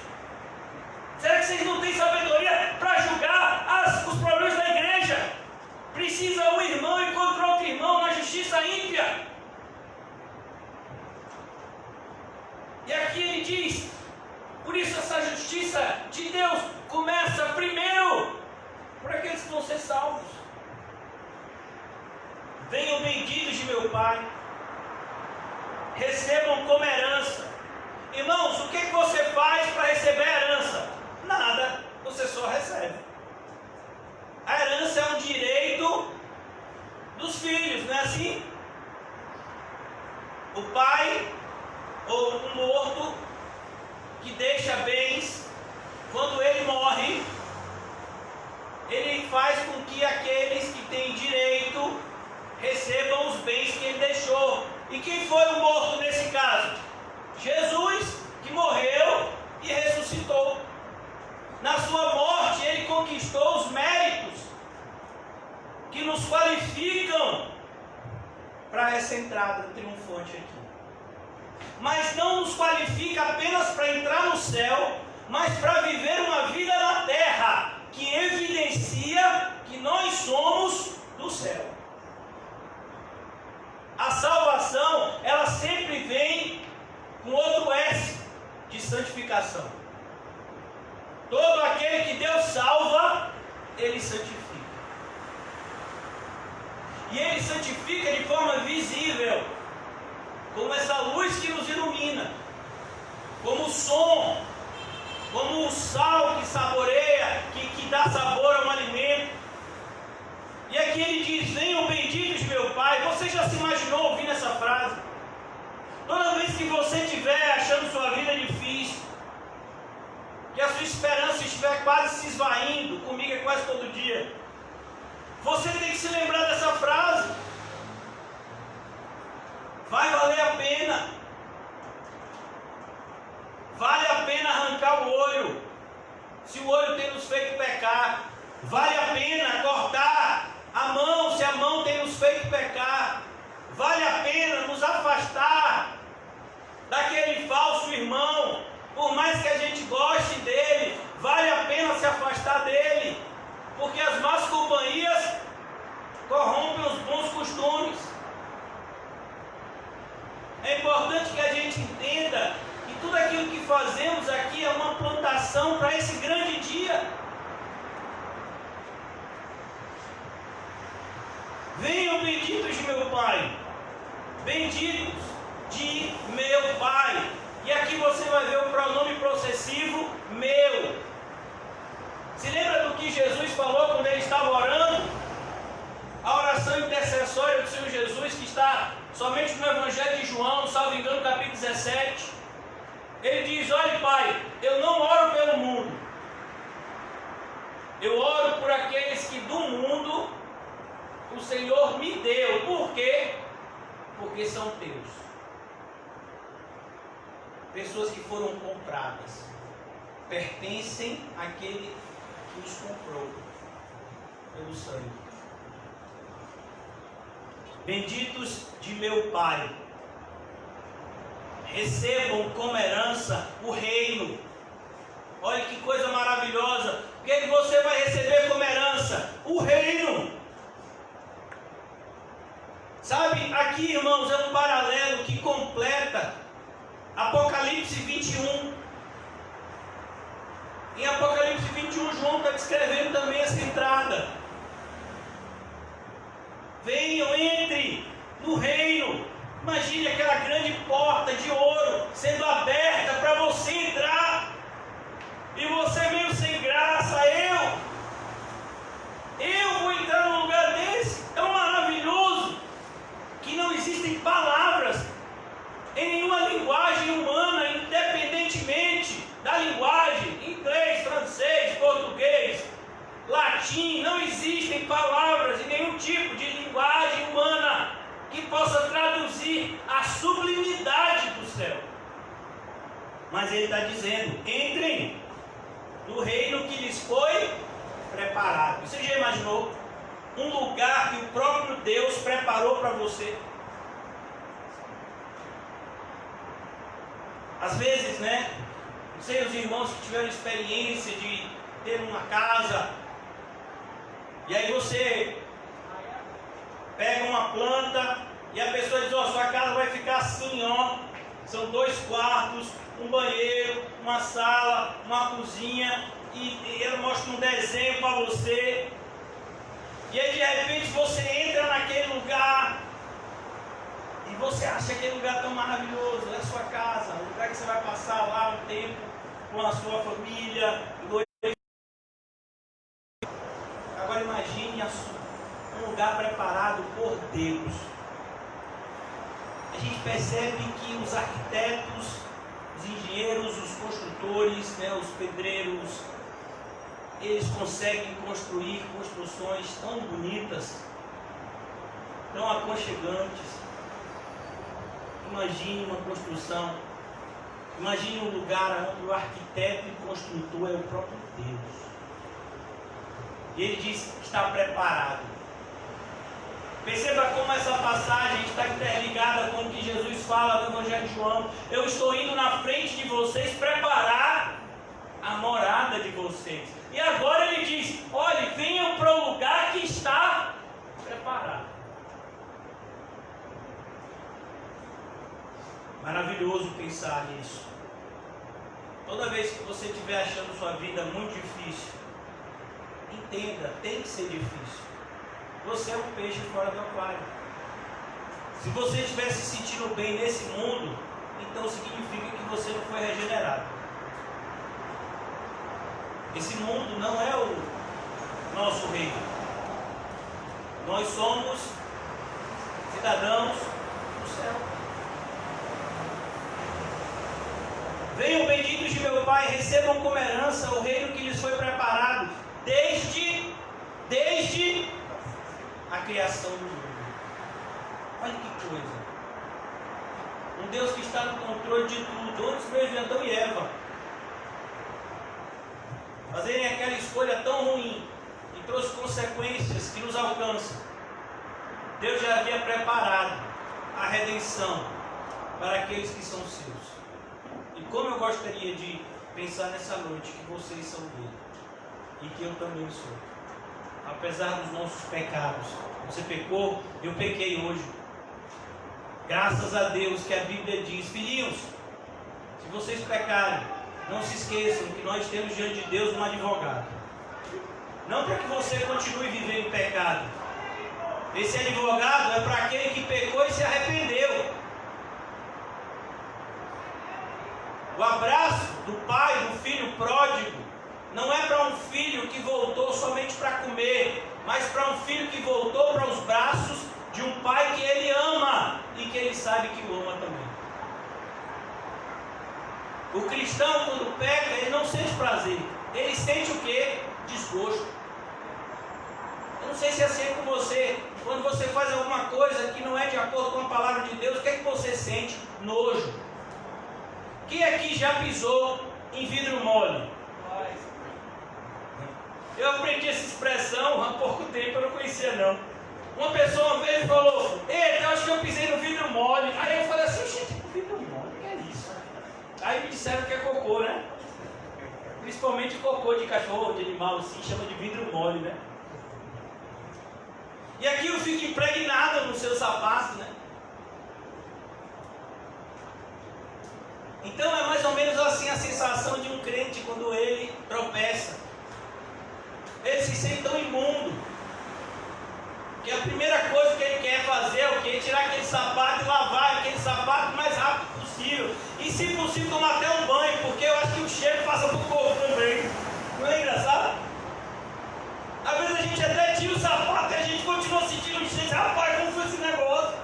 Será que vocês não têm sabedoria para julgar os problemas da igreja? Precisa um irmão ir contra outro irmão na justiça ímpia. E aqui ele diz: por isso essa justiça de Deus começa primeiro por aqueles que vão ser salvos. Venham benditos de meu Pai, recebam como herança. Irmãos, o que você faz para receber a herança? Nada, você só recebe. A herança é um direito dos filhos, não é assim? O pai ou um morto que deixa bens, quando ele morre, ele faz com que aqueles que têm direito recebam os bens que ele deixou. E quem foi o morto nesse caso? Jesus, que morreu e ressuscitou. Na sua morte ele conquistou os méritos que nos qualificam para essa entrada triunfante aqui. Mas não nos qualifica apenas para entrar no céu, mas para viver uma vida na terra que evidencia que nós somos do céu. A salvação, ela sempre vem com outro S de santificação. Todo aquele que Deus salva, ele santifica. E ele santifica de forma visível, como essa luz que nos ilumina, como o som, como o sal que saboreia, que dá sabor a um alimento. E aqui ele diz: venham benditos de meu Pai. Você já se imaginou ouvindo essa frase? Toda vez que você estiver achando sua vida difícil, que a sua esperança estiver quase se esvaindo, comigo é quase todo dia, você tem que se lembrar dessa frase. Vai valer a pena. Vale a pena arrancar o olho, se o olho tem nos feito pecar. Vale a pena cortar a mão, se a mão tem nos feito pecar. Vale a pena nos afastar daquele falso irmão, por mais que a gente goste dele. Vale a pena se afastar dele, porque as más companhias corrompem os bons costumes. É importante que a gente entenda que tudo aquilo que fazemos aqui é uma plantação para esse grande dia. Venham benditos de meu Pai, benditos de meu Pai. E aqui você vai ver o pronome possessivo meu. Se lembra do que Jesus falou quando ele estava orando? A oração intercessória do Senhor Jesus, que está somente no Evangelho de João, salvo engano, capítulo 17. Ele diz: olha, Pai, eu não oro pelo mundo, eu oro por aqueles que do mundo o Senhor me deu. Por quê? Porque são teus. Pessoas que foram compradas, pertencem àquele que os comprou pelo sangue. Benditos de meu Pai, recebam como herança o reino. Olha que coisa maravilhosa. O que você vai receber como herança? O reino. Sabe, aqui, irmãos, é um paralelo que completa Apocalipse 21. Em Apocalipse 21, João está descrevendo também essa entrada. Venham, entre no reino. Imagine aquela grande porta de ouro sendo aberta para você entrar. E você meio sem graça. Eu vou entrar num lugar desse? Tão maravilhoso que não existem palavras em nenhuma linguagem humana, independentemente da linguagem, inglês, francês, português, latim. Não existem palavras em nenhum tipo de linguagem humana que possa traduzir a sublimidade do céu. Mas ele está dizendo: entrem no reino que lhes foi preparado. Você já imaginou um lugar que o próprio Deus preparou para você? Às vezes, né? Não sei, os irmãos que tiveram experiência de ter uma casa, e aí você pega uma planta e a pessoa diz: ó, sua casa vai ficar assim, ó. São 2 quartos, um banheiro, uma sala, uma cozinha, e ela mostra um desenho para você. E aí de repente você entra naquele lugar e você acha aquele lugar tão maravilhoso, é a sua casa, o lugar que você vai passar lá um tempo com a sua família. Agora imagine um lugar preparado por Deus. A gente percebe que os arquitetos, os engenheiros, os construtores, né, os pedreiros, eles conseguem construir construções tão bonitas, tão aconchegantes. Imagine uma construção, imagine um lugar onde o arquiteto e construtor é o próprio Deus. E ele diz que está preparado. Perceba como essa passagem está interligada com o que Jesus fala no Evangelho de João. Eu estou indo na frente de vocês preparar a morada de vocês. E agora ele diz: olhe, venham para o lugar que está preparado. Maravilhoso pensar nisso. Toda vez que você estiver achando sua vida muito difícil, entenda, tem que ser difícil. Você é um peixe fora do aquário. Se você estiver se sentindo bem nesse mundo, então significa que você não foi regenerado. Esse mundo não é o nosso reino. Nós somos cidadãos do céu. Venham benditos de meu Pai, recebam como herança o reino que lhes foi preparado desde a criação do mundo. Olha que coisa. Um Deus que está no controle de tudo. Antes mesmo de Adão e Eva fazerem aquela escolha tão ruim que trouxe consequências que nos alcançam, Deus já havia preparado a redenção para aqueles que são seus. E como eu gostaria de pensar nessa noite que vocês são dele e que eu também sou. Apesar dos nossos pecados. Você pecou, eu pequei hoje. Graças a Deus que a Bíblia diz: filhinhos, se vocês pecarem, não se esqueçam que nós temos diante de Deus um advogado. Não para que você continue vivendo em pecado. Esse advogado é para aquele que pecou e se arrependeu. O abraço do pai, do filho pródigo, não é para um filho que voltou somente para comer, mas para um filho que voltou para os braços de um pai que ele ama e que ele sabe que o ama também. O cristão, quando peca, ele não sente prazer, ele sente o quê? Desgosto. Eu não sei se é assim com você. Quando você faz alguma coisa que não é de acordo com a palavra de Deus, o que é que você sente? Nojo. Quem aqui já pisou em vidro mole? Eu aprendi essa expressão há pouco tempo, eu não conhecia não. Uma pessoa uma vez falou: eita, eu acho que eu pisei no vidro mole. Aí eu falei assim: gente, vidro mole, o que é isso? Aí me disseram que é cocô, né? Principalmente cocô de cachorro, de animal assim, chama de vidro mole, né? E aquilo fica impregnado no seu sapato, né? Então é mais ou menos assim a sensação de um crente quando ele tropeça. Ele se sente tão imundo que a primeira coisa que ele quer fazer é o quê? Tirar aquele sapato e lavar aquele sapato o mais rápido possível. E se possível tomar até um banho, porque eu acho que o cheiro passa pro corpo também. Não é engraçado? Às vezes a gente até tira o sapato e a gente continua sentindo o cheiro. Rapaz, como foi esse negócio?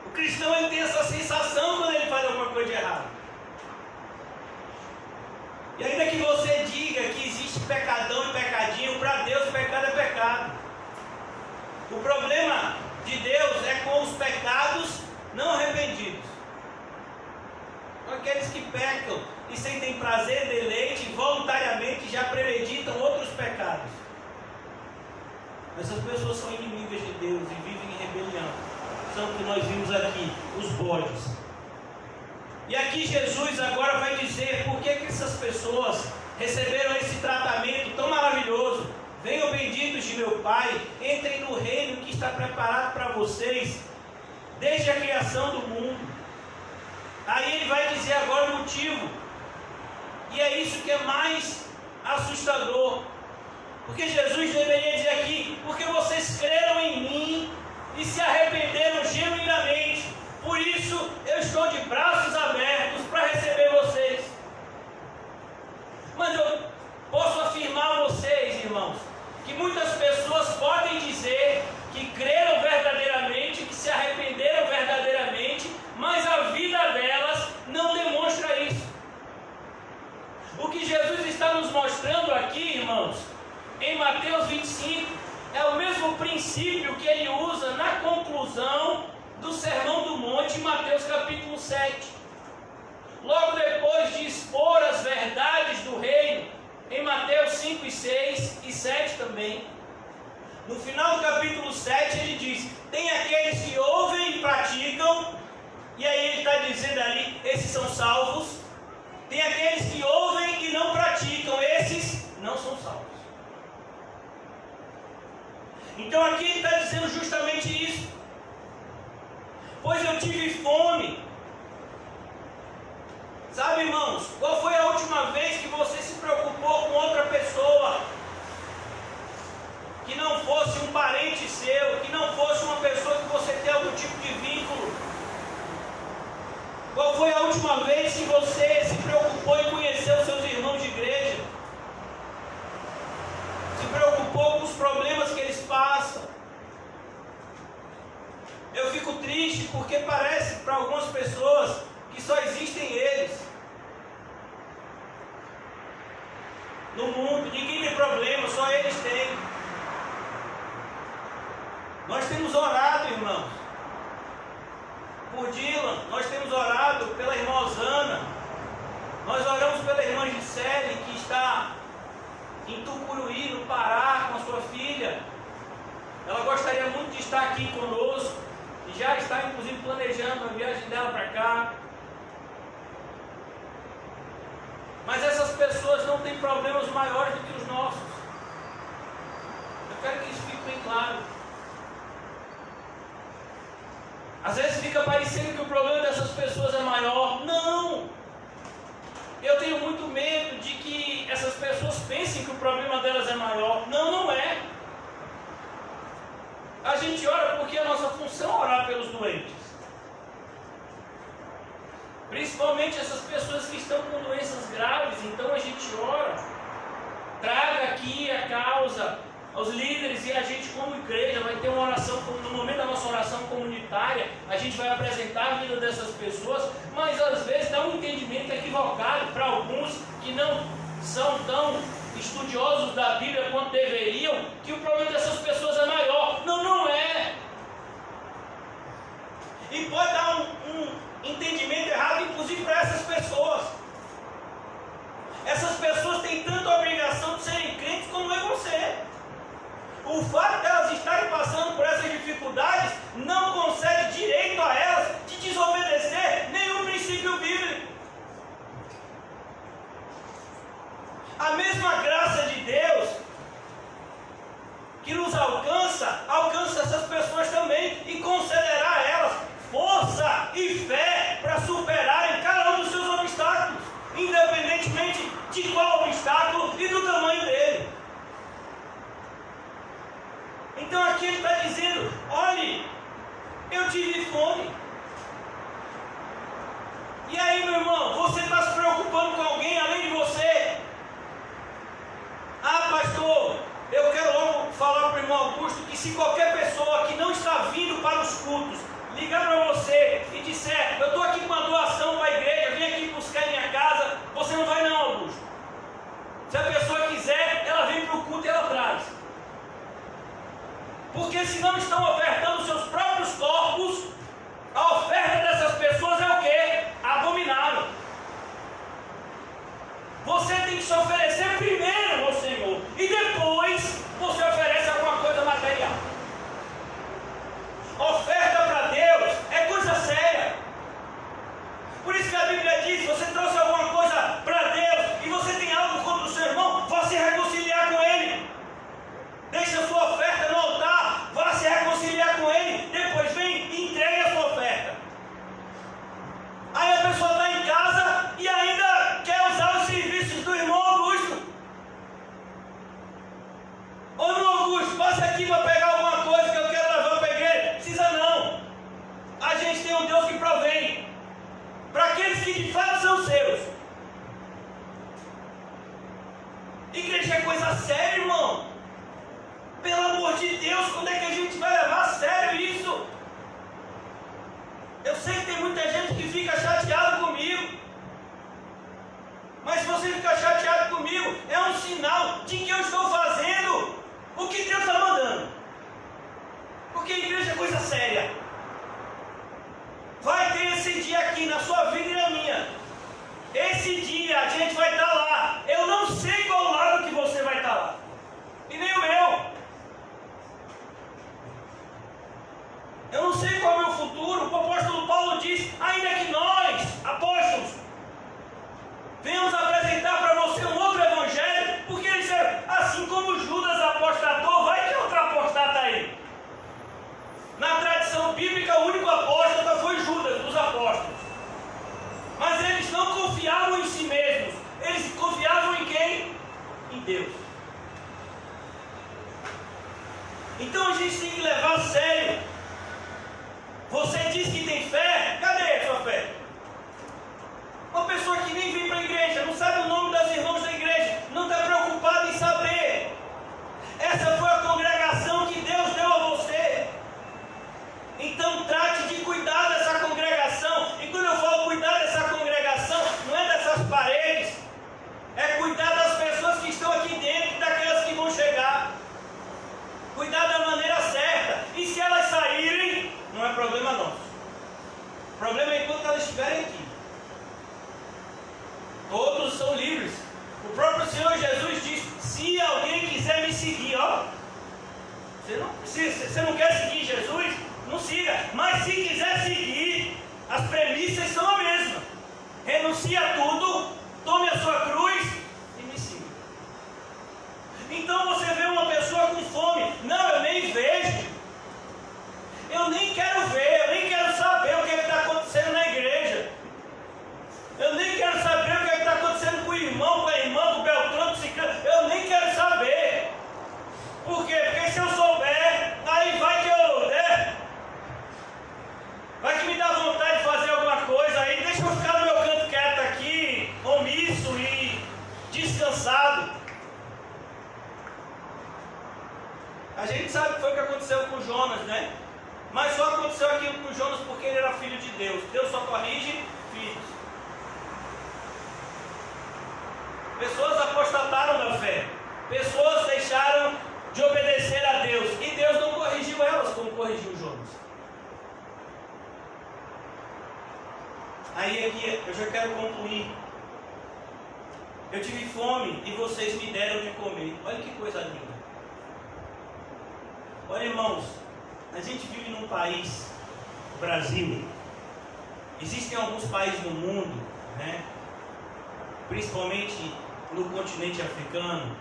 O cristão ele tem essa sensação quando ele faz alguma coisa de errado. E ainda que você diga que existe pecadão e pecadinho, para Deus pecado é pecado. O problema de Deus é com os pecados não arrependidos. questão que nós vimos aqui, os bodes. E aqui Jesus agora vai dizer por que essas pessoas receberam esse tratamento tão maravilhoso. Venham benditos de meu Pai, entrem no reino que está preparado para vocês desde a criação do mundo. Aí ele vai dizer agora o motivo. E é isso que é mais assustador. Porque Jesus deveria dizer aqui, porque vocês creram em mim e se arrependeram genuinamente. Por isso eu estou de braços abertos para receber vocês. Mas eu posso afirmar a vocês, irmãos, que muitas pessoas podem dizer que creram verdadeiramente, que se arrependeram verdadeiramente, mas a vida delas não demonstra isso. O que Jesus está nos mostrando aqui, irmãos, em Mateus 25, é o mesmo princípio que ele usa na conclusão do Sermão do Monte, em Mateus capítulo 7. Logo depois de expor as verdades do reino, em Mateus 5 e 6 e 7 também. No final do capítulo 7 ele diz, tem aqueles que ouvem e praticam, e aí ele está dizendo ali, esses são salvos. Tem aqueles que ouvem e não praticam, esses não são salvos. Então aqui ele está dizendo justamente isso. Pois eu tive fome. Sabe, irmãos, qual foi a última vez que você se preocupou com outra pessoa? Que não fosse um parente seu, que não fosse uma pessoa que você tem algum tipo de vínculo? Qual foi a última vez que você se preocupou em conhecer os seus irmãos de igreja? Se preocupou com os problemas que eles passam? Eu fico triste porque parece para algumas pessoas que só existem eles. No mundo, ninguém tem problema, só eles têm. Nós temos orado, irmãos, por Dylan, nós temos orado pela irmã Osana, nós oramos pela irmã Gisele, que está em Tucuruí, no Pará, com a sua filha. Ela gostaria muito de estar aqui conosco, e já está inclusive planejando a viagem dela para cá. Mas essas pessoas não têm problemas maiores do que os nossos. Eu quero que isso fique bem claro. Às vezes fica parecendo que o problema dessas pessoas é maior. Não! Eu tenho muito medo de que essas pessoas pensem que o problema delas é maior. Não, não é. A gente ora porque a nossa função é orar pelos doentes. Principalmente essas pessoas que estão com doenças graves. Então a gente ora. Traga aqui a causa aos líderes, e a gente como igreja vai ter uma oração, no momento da nossa oração comunitária, a gente vai apresentar a vida dessas pessoas, mas às vezes dá um entendimento equivocado para alguns que não são tão estudiosos da Bíblia quanto deveriam, que o problema dessas pessoas é maior. Não, não é. E pode dar um entendimento errado, inclusive para essas pessoas. Essas pessoas têm tanto a obrigação de serem crentes como é você. O fato de elas estarem passando por essas dificuldades não concede direito a elas de desobedecer nenhum princípio bíblico. A mesma graça de Deus que nos alcança, alcança essas pessoas também e concederá a elas força e fé para superarem cada um dos seus obstáculos, independentemente de qual obstáculo e do tamanho dele. Então aqui ele está dizendo, olhe, eu tive fome. E aí, meu irmão, você está se preocupando com alguém além de você? Ah, pastor, eu quero logo falar para o irmão Augusto que se qualquer pessoa que não está vindo para os cultos ligar para você e disser, eu estou aqui com uma doação para a igreja, vem aqui buscar em minha casa, você não vai não, Augusto. Se a pessoa quiser, ela vem para o culto e ela traz. Porque se não estão ofertando seus próprios corpos, a de fato são seus. Igreja é coisa séria, irmão. Pelo amor de Deus, quando é que a gente vai levar a sério isso? Eu sei que tem muita gente que fica chateado comigo. Mas se você ficar chateado comigo, é um sinal de que eu estou fazendo o que Deus está mandando. Porque a igreja é coisa séria. Vai ter esse dia aqui na sua vida e na minha. Esse dia a gente vai estar lá. Eu não sei qual lado que você vai estar lá. E nem o meu. Eu não sei qual é o meu futuro. O apóstolo Paulo diz, ainda que nós, apóstolos, venhamos apresentar para você um outro evangelho, porque ele disse, assim como Judas apostatou, vai ter outra apostata aí. Na tradição bíblica, o único apóstata foi Judas, dos apóstolos. Mas eles não confiavam em si mesmos. Eles confiavam em quem? Em Deus. Então a gente tem que levar a sério. Você diz que tem fé? Cadê a sua fé? Uma pessoa que nem vem para a igreja, não sabe o nome das irmãs da igreja, não está preocupada em saber. Essa foi a congregação que Deus deu a você. Então trate de cuidar dessa congregação. E quando eu falo cuidar dessa congregação, não é dessas paredes, é cuidar das pessoas que estão aqui dentro e daquelas que vão chegar. Cuidar da maneira certa. E se elas saírem, não é problema nosso. O problema é enquanto elas estiverem aqui. Todos são livres. O próprio Senhor Jesus diz, se alguém quiser me seguir, ó, você não quer seguir Jesus? Não siga. Mas se quiser seguir, as premissas são a mesma. Renuncie a tudo, tome a sua cruz e me siga. Então você vê uma pessoa com fome. Não, eu nem vejo. Eu nem quero ver, eu nem quero saber o que está acontecendo na igreja. Eu nem quero saber o que está acontecendo com o irmão, com a irmã, com o Beltrão, com o Ciclano. Eu nem quero saber. Por quê? Porque se eu souber, aí vai que eu... vai que me dá vontade de fazer alguma coisa aí. Deixa eu ficar no meu canto quieto aqui, omisso e descansado. A gente sabe o que foi que aconteceu com Jonas, né? Mas só aconteceu aquilo com Jonas porque ele era filho de Deus. Deus só corrige filhos. Pessoas apostataram da fé. Pessoas deixaram de obedecer a Deus. E Deus não corrigiu elas como corrigiu Jonas. Aí aqui eu já quero concluir. Eu tive fome e vocês me deram de comer. Olha que coisa linda. Olha, irmãos, a gente vive num país, Brasil. Existem alguns países no mundo, né? Principalmente no continente africano,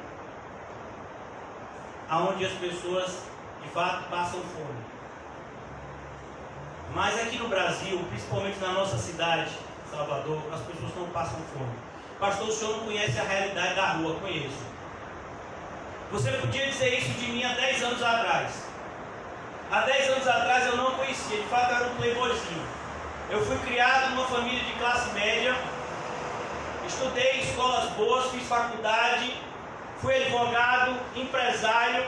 aonde as pessoas de fato passam fome. Mas aqui no Brasil, principalmente na nossa cidade, Salvador, as pessoas não passam fome. Pastor, o senhor não conhece a realidade da rua? Conheço. Você podia dizer isso de mim há 10 anos atrás. Há 10 anos atrás eu não conhecia, de fato eu era um playboyzinho. Eu fui criado numa família de classe média, estudei em escolas boas, fiz faculdade, fui advogado, empresário,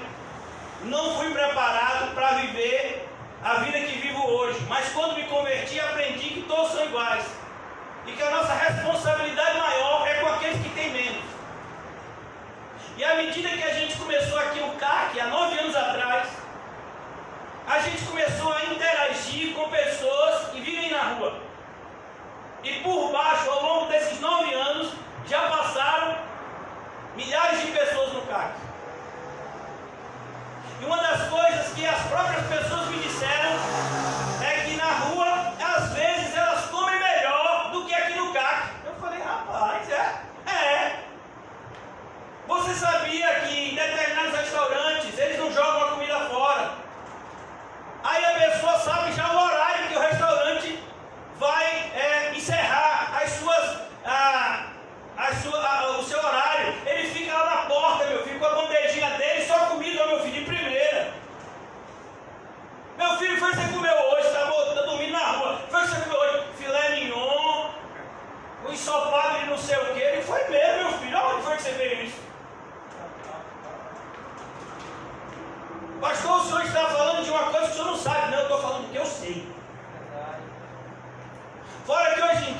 não fui preparado para viver a vida que vivo hoje. Mas quando me converti, aprendi que todos são iguais. E que a nossa responsabilidade maior é com aqueles que têm menos. E à medida que a gente começou aqui o CAC, há 9 anos atrás, a gente começou a interagir com pessoas que vivem na rua. E por baixo, ao longo desses 9 anos, já passaram milhares de pessoas no CAC. E uma das coisas que as próprias pessoas me disseram é que na rua, às vezes, elas comem melhor do que aqui no CAC. Eu falei, rapaz, Você sabia que em determinados restaurantes eles não jogam a comida fora? Aí a pessoa sabe já o horário que o restaurante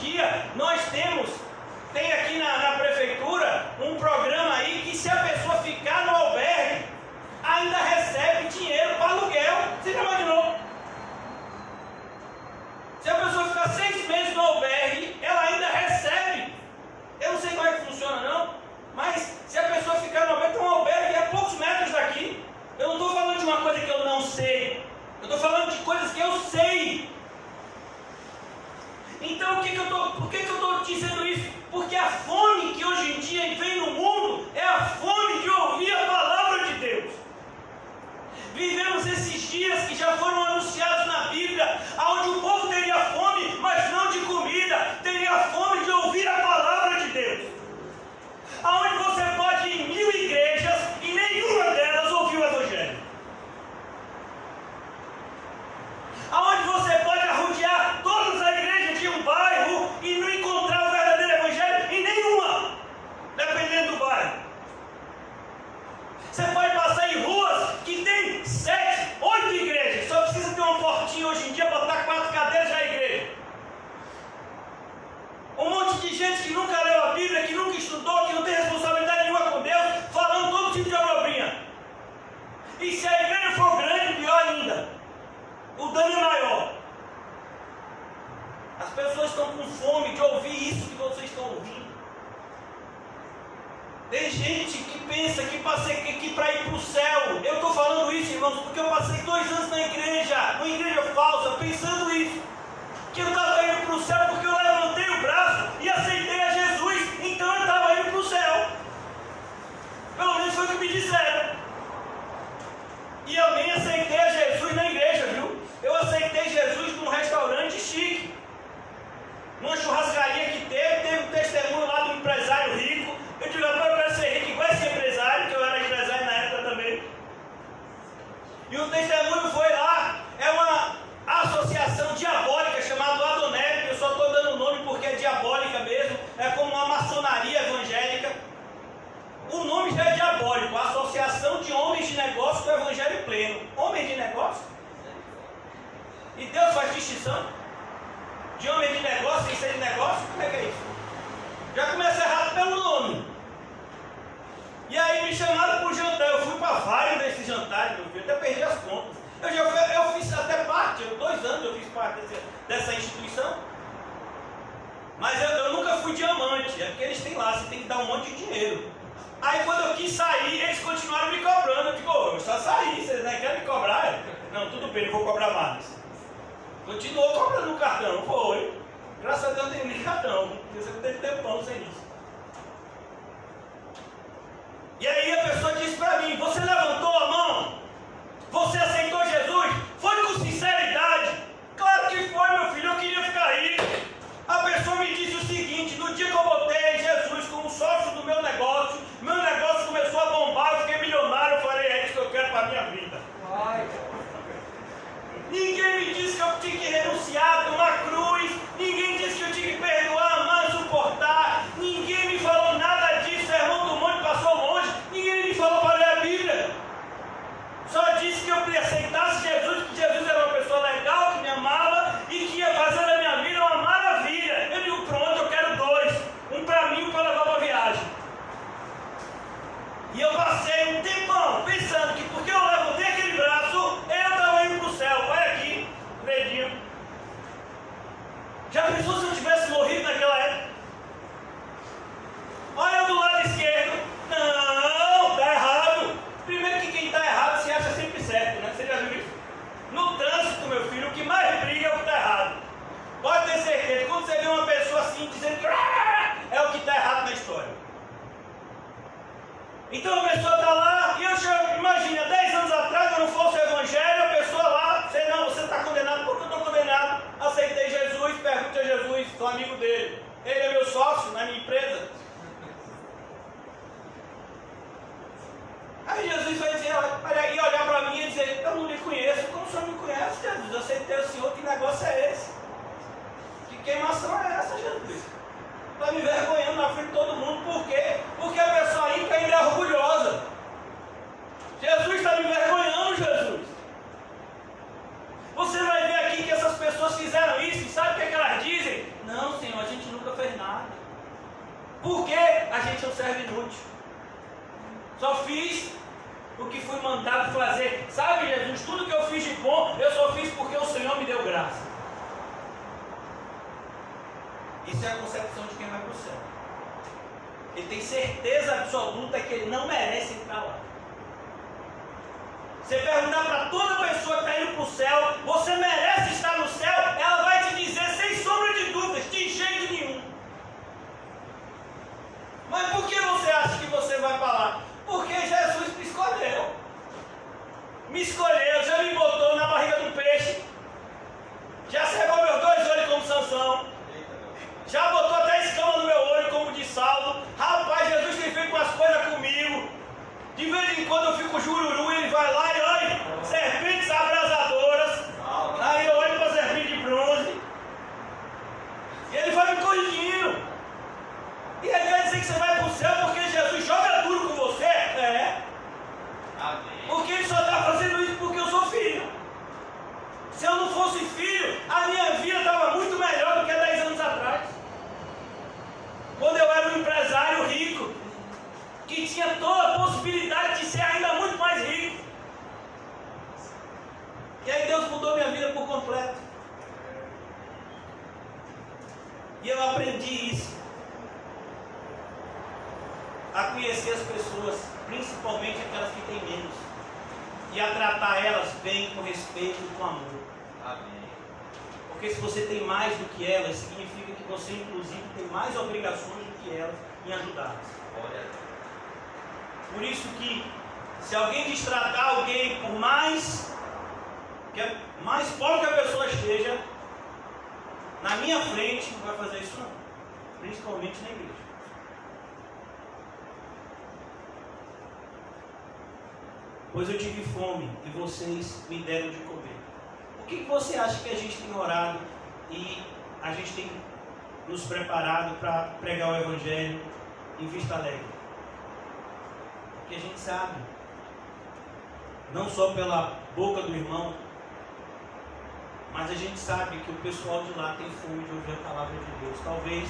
dia nós tem aqui na prefeitura um programa aí que se a pessoa ficar no albergue, ainda recebe dinheiro para aluguel. Você já imaginou? Se a pessoa ficar 6 meses no albergue, ela ainda recebe. Eu não sei como é que funciona não, mas se a pessoa ficar no albergue, tem um albergue a poucos metros daqui. Eu não estou falando de uma coisa que eu não sei, eu estou falando de coisas que eu sei. Então por que eu estou dizendo isso? Porque a fome que hoje em dia vem no mundo é a fome de ouvir a palavra de Deus. Vivemos esses dias que já foram anunciados na Bíblia, onde o povo teria fome, mas não de comida, teria fome de ouvir a palavra de Deus. Aonde você pode ir em 1000 igrejas e nenhuma delas ouviu o Evangelho. Aonde você pode arrodear todas as igrejas de um bairro e não encontrar o verdadeiro Evangelho em nenhuma, dependendo do bairro. Você pode passar em ruas que tem 7, 8 igrejas, só precisa ter uma portinha hoje em dia, botar 4 cadeiras já é igreja. Um monte de gente que nunca leu a Bíblia, que nunca estudou, que não tem responsabilidade nenhuma com Deus, falando todo tipo de abobrinha. E se a igreja for grande, pior ainda, o dano é maior. As pessoas estão com fome de ouvir isso que vocês estão ouvindo. Tem gente que pensa que para ir para o céu, eu estou falando isso, irmãos, porque eu passei 2 anos na igreja, uma igreja falsa, pensando isso, que eu estava indo para o céu porque eu levantei o braço e aceitei a Jesus, então eu estava indo para o céu. Pelo menos foi o que me disseram. E eu nem aceitei a Jesus na igreja, viu? Eu aceitei Jesus num restaurante chique, numa churrascaria que teve um testemunho lá do empresário rico. Eu digo, eu quero ser rico igual esse empresário, que eu era empresário na época também. E o testemunho foi lá, é uma associação diabólica chamada Adonélio, eu só estou dando o nome porque é diabólica mesmo, é como uma maçonaria evangélica. O nome já é diabólico, a Associação de Homens de Negócio do Evangelho Pleno. Homem de negócio? E Deus faz distinção de homem de negócio sem ser de negócio? Como é que é isso? Já começa errado pelo nome. E aí me chamaram para o jantar. Eu fui para vários desses jantares, meu filho, até perdi as contas. Eu fiz até parte, 2 anos eu fiz parte dessa instituição. Mas eu nunca fui diamante, é porque eles têm lá, você tem que dar um monte de dinheiro. Aí quando eu quis sair, eles continuaram me cobrando. Eu digo, eu só saí, vocês não querem me cobrar? Não, tudo bem, eu vou cobrar mais. Continuou cobrando o cartão, foi. Graças a Deus eu tenho nem cartão, porque você teve tempão sem isso. E aí a pessoa disse para mim, você levantou a mão? Você aceitou Jesus? Foi com sinceridade? Claro que foi, meu filho, eu queria ficar aí. A pessoa me disse o seguinte, no dia que eu botei Jesus como sócio do meu negócio começou a bombar, eu fiquei milionário, eu falei, é isso que eu quero para a minha vida. Ninguém me disse que eu tinha que renunciar, tomar cruz, ninguém disse que eu tinha que perdoar, amar, suportar, ninguém me falou nada disso, o Sermão do Monte passou longe, ninguém me falou para ler a Bíblia. Só disse que eu aceitasse Jesus, que Jesus era uma pessoa legal, que me amava e que ia fazer da minha vida uma maravilha. Eu digo, pronto, eu quero 2, um para mim e um para levar para a viagem. E eu passei um tempão pensando que porque eu levantei aquele braço, eu estava indo para o céu. Olha aqui, dedinho. Já pensou se eu tivesse morrido naquela época? Olha do lado esquerdo. Não, está errado. Primeiro que quem está errado se acha sempre certo, né? Você já viu isso? No trânsito, meu filho, o que mais briga é o que está errado. Pode ter certeza, quando você vê uma pessoa assim dizendo que é o que está errado na história. Então a pessoa está lá, e eu chego, imagina, 10 anos atrás eu não fosse o Evangelho, a pessoa lá, você está condenado, por que eu estou condenado? Aceitei Jesus, pergunte a Jesus, sou amigo dele, ele é meu sócio na minha empresa. Aí Jesus vai dizer, e olhar para mim e dizer, eu não lhe conheço, como o senhor me conhece, Jesus? Eu aceitei o senhor, que negócio é esse? Que queimação é essa, Jesus? Está me envergonhando na frente de todo mundo, por quê? Porque a pessoa ímpia ainda é orgulhosa. Jesus está me envergonhando, Jesus. Você vai ver aqui que essas pessoas fizeram isso, e sabe o que elas dizem? Não, Senhor, a gente Porque a gente é um servo inútil. Só fiz o que fui mandado fazer. Sabe, Jesus, tudo que eu fiz de bom, eu só fiz porque o Senhor me deu graça. Isso é a concepção de quem vai para o céu. Ele tem certeza absoluta que ele não merece entrar lá. Você perguntar para toda pessoa que está indo para o céu, você merece estar no céu? Ela vai te dizer sem sombra de dúvidas, de jeito nenhum. Mas por que você acha que você vai para lá? Porque Jesus me escolheu. Me escolheu, já me botou na barriga do peixe. Já cegou meus 2 olhos como Sansão. Já botou até escama no meu olho como de Saulo. Rapaz, Jesus tem feito umas coisas comigo. De vez em quando eu fico jururu e ele vai lá e olha, serpentes abrasadoras. Aí eu olho para a serpente de bronze. E ele vai me corrigindo. E ele quer dizer que você vai para o céu porque Jesus joga duro com você? É. Porque ele só está fazendo isso porque eu sou filho. Se eu não fosse filho, a minha vida estava muito melhor do que 10 anos atrás. Quando eu era um empresário rico, que tinha toda a possibilidade de ser ainda muito mais rico. E aí Deus mudou minha vida por completo. E eu aprendi isso. A conhecer as pessoas, principalmente aquelas que têm menos. E a tratar elas bem, com respeito e com amor. Amém. Porque se você tem mais do que elas, significa que você inclusive tem mais obrigações do que elas em ajudá-las. Por isso que se alguém destratar alguém por mais pobre que a pessoa esteja, na minha frente não vai fazer isso não. Principalmente na igreja. Pois eu tive fome e vocês me deram de comer. Por que você acha que a gente tem orado e a gente tem nos preparado para pregar o Evangelho em Vista Alegre? Porque a gente sabe, não só pela boca do irmão, mas a gente sabe que o pessoal de lá tem fome de ouvir a palavra de Deus. Talvez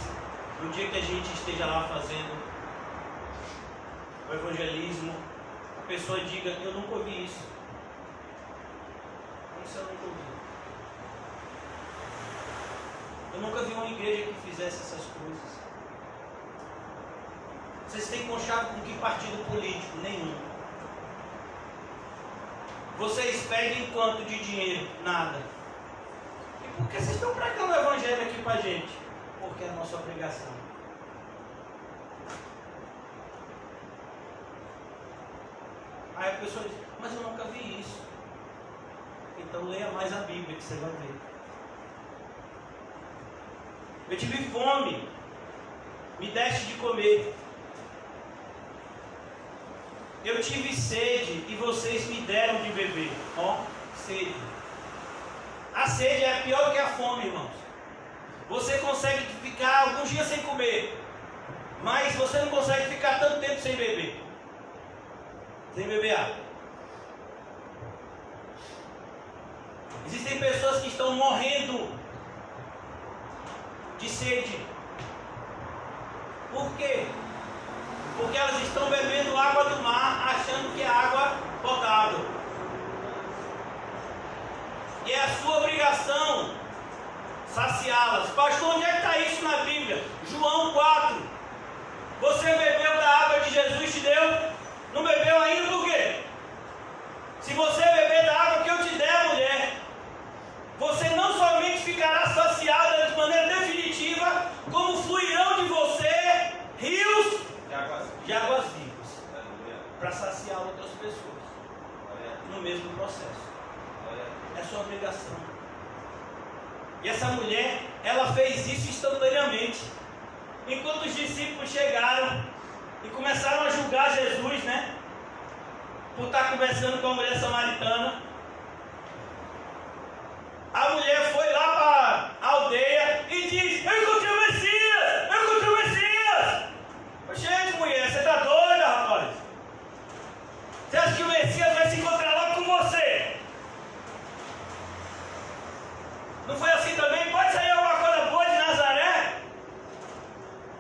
no dia que a gente esteja lá fazendo o evangelismo, a pessoa diga: eu nunca ouvi isso. Isso eu nunca ouvi. Eu nunca vi uma igreja que fizesse essas coisas. Vocês têm conchavo com que partido político? Nenhum. Vocês pedem quanto de dinheiro? Nada. E por que vocês estão pregando o evangelho aqui pra gente? Porque é a nossa obrigação. Aí a pessoa diz: mas eu nunca vi isso. Então leia mais a Bíblia que você vai ver. Eu tive fome, me deste de comer. Eu tive sede e vocês me deram de beber. Ó, sede. A sede é pior que a fome, irmãos. Você consegue ficar alguns dias sem comer, mas você não consegue ficar tanto tempo sem beber. Sem beber água. Existem pessoas que estão morrendo de sede. Por quê? Porque elas estão bebendo água do mar, achando que é água potável. E é a sua obrigação saciá-las. Pastor, onde é que está isso na Bíblia? João 4. Você bebeu da água que Jesus te deu? Não bebeu ainda por quê? Se você beber da água que eu te der, mulher, você não somente ficará saciada de maneira definitiva, como fluirão de você rios de águas vivas, para saciar outras pessoas no mesmo processo. É sua obrigação. E essa mulher, ela fez isso instantaneamente. Enquanto os discípulos chegaram e começaram a julgar Jesus, né, por estar conversando com a mulher samaritana, a mulher foi lá para a aldeia e diz: eu encontrei o Messias! Eu encontrei o Messias! Gente, mulher, você está doida, rapaz? Você acha que o Messias vai se encontrar logo com você? Não foi assim também? Pode sair alguma coisa boa de Nazaré?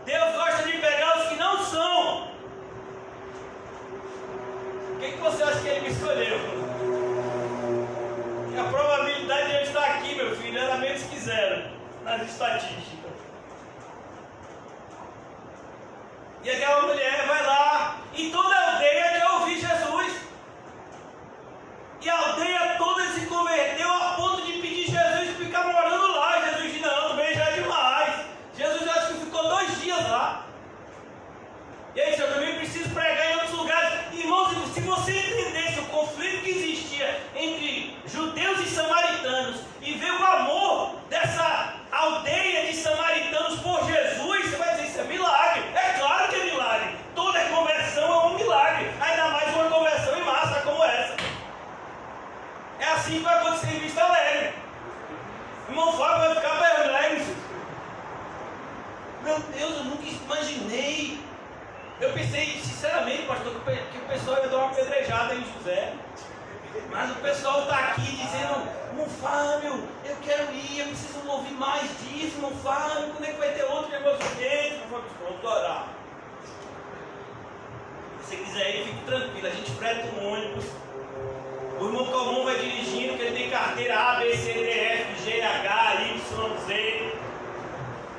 Deus gosta de pegar estatística. E aquela mulher vai lá, e toda a aldeia quer ouvir Jesus. E a aldeia toda se converteu a ponto de pedir Jesus ficar morando lá. Jesus disse, não, também já é demais. Jesus acho que ficou 2 dias lá. E aí, eu também preciso pregar em outros lugares. Irmãos, se você entendesse o conflito que existia entre judeus e samaritanos e ver o amor dessa aldeia de samaritanos por Jesus, você vai dizer, isso é milagre. É claro que é milagre. Toda conversão é um milagre. Ainda mais uma conversão em massa como essa. É assim que vai acontecer em Vista Alegre. Irmão Fábio vai ficar perplexo. Meu Deus, eu nunca imaginei. Eu pensei, sinceramente, pastor, que o pessoal ia dar uma pedrejada em José. Mas o pessoal está aqui dizendo, irmão Fábio, eu quero ir, eu preciso ouvir mais disso, irmão Fábio, quando é que vai ter outro negócio desse? Irmão Fábio, vamos orar. Se você quiser ir, fique tranquilo, a gente freta um ônibus. O irmão Calmon vai dirigindo, que ele tem carteira A, B, C, D, F, G, H, Y, Z.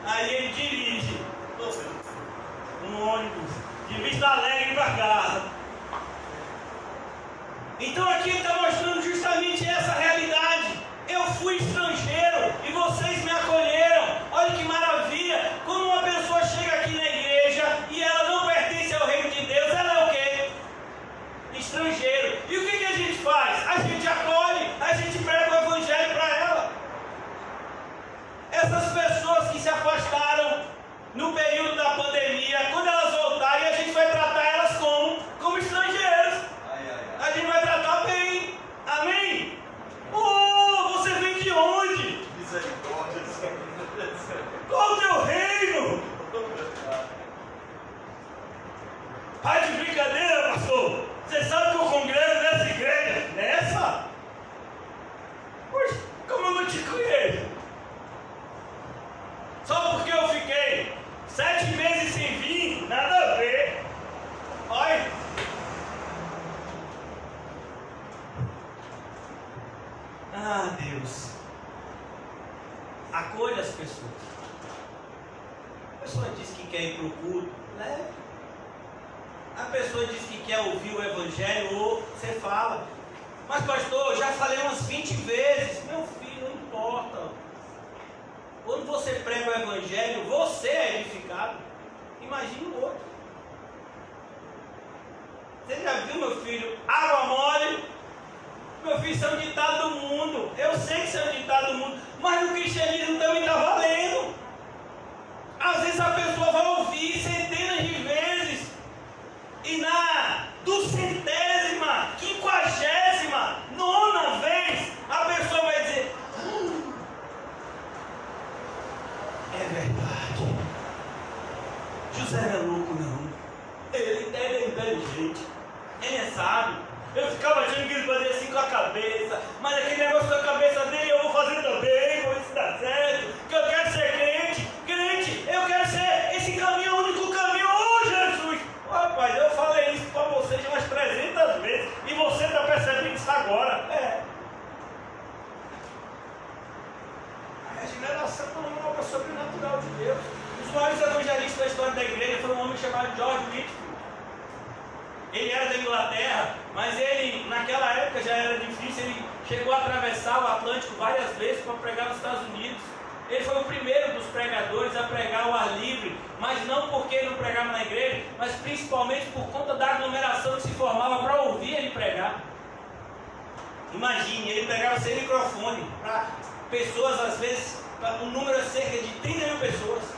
Aí ele dirige um ônibus de Vista Alegre para casa. Então aqui ele está mostrando justamente essa realidade. Eu fui estrangeiro e vocês me acolheram. Olha que maravilha. Quando uma pessoa chega aqui na igreja e ela não pertence ao reino de Deus, ela é o quê? Estrangeiro. E o que a gente faz? A gente acolhe, a gente prega o evangelho para ela. Essas pessoas que se afastaram no período da pandemia, quando elas voltarem, a gente vai tratar elas como estrangeiros. A gente vai tratar bem. Amém? Oh, você vem de onde? Misericórdia. Qual o teu reino? Pai de brincadeira, pastor. Você sabe que eu congrego nessa igreja? Nessa? Poxa, como eu não te conheço? Só porque eu fiquei 7 meses sem vir, nada a ver. Olha. Ah, Deus. Acolha as pessoas. A pessoa diz que quer ir para o culto, leve. A pessoa diz que quer ouvir o evangelho, ou você fala. Mas pastor, eu já falei umas 20 vezes. Meu filho, não importa. Quando você prega o evangelho, você é edificado. Imagine o outro. Você já viu, meu filho, água mole? Meu filho, isso é um ditado do mundo. Eu sei que isso é um ditado do mundo. Mas no cristianismo também está valendo. Às vezes a pessoa vai ouvir centenas de vezes. E na 200ª, 59ª vez, a pessoa vai dizer: é verdade. José não é louco, não. Ele é inteligente. Ele é sábio. Eu ficava achando que ele fazia assim com a cabeça. Mas aquele negócio da cabeça dele eu vou fazer também. Vou ver se dá certo. Que eu quero ser crente. Crente, eu quero ser esse caminho, o único caminho. Oh, Jesus! Oh, rapaz, eu falei isso para você já umas 300 vezes. E você está percebendo isso agora. É. A regeneração é uma obra sobrenatural de Deus. Um dos maiores evangelistas da história da igreja foi um homem chamado George Whitefield. Ele era da Inglaterra, mas ele, naquela época já era difícil, ele chegou a atravessar o Atlântico várias vezes para pregar nos Estados Unidos. Ele foi o primeiro dos pregadores a pregar ao ar livre, mas não porque ele não pregava na igreja, mas principalmente por conta da aglomeração que se formava para ouvir ele pregar. Imagine, ele pregava sem microfone, para pessoas, às vezes, para um número cerca de 30 mil pessoas.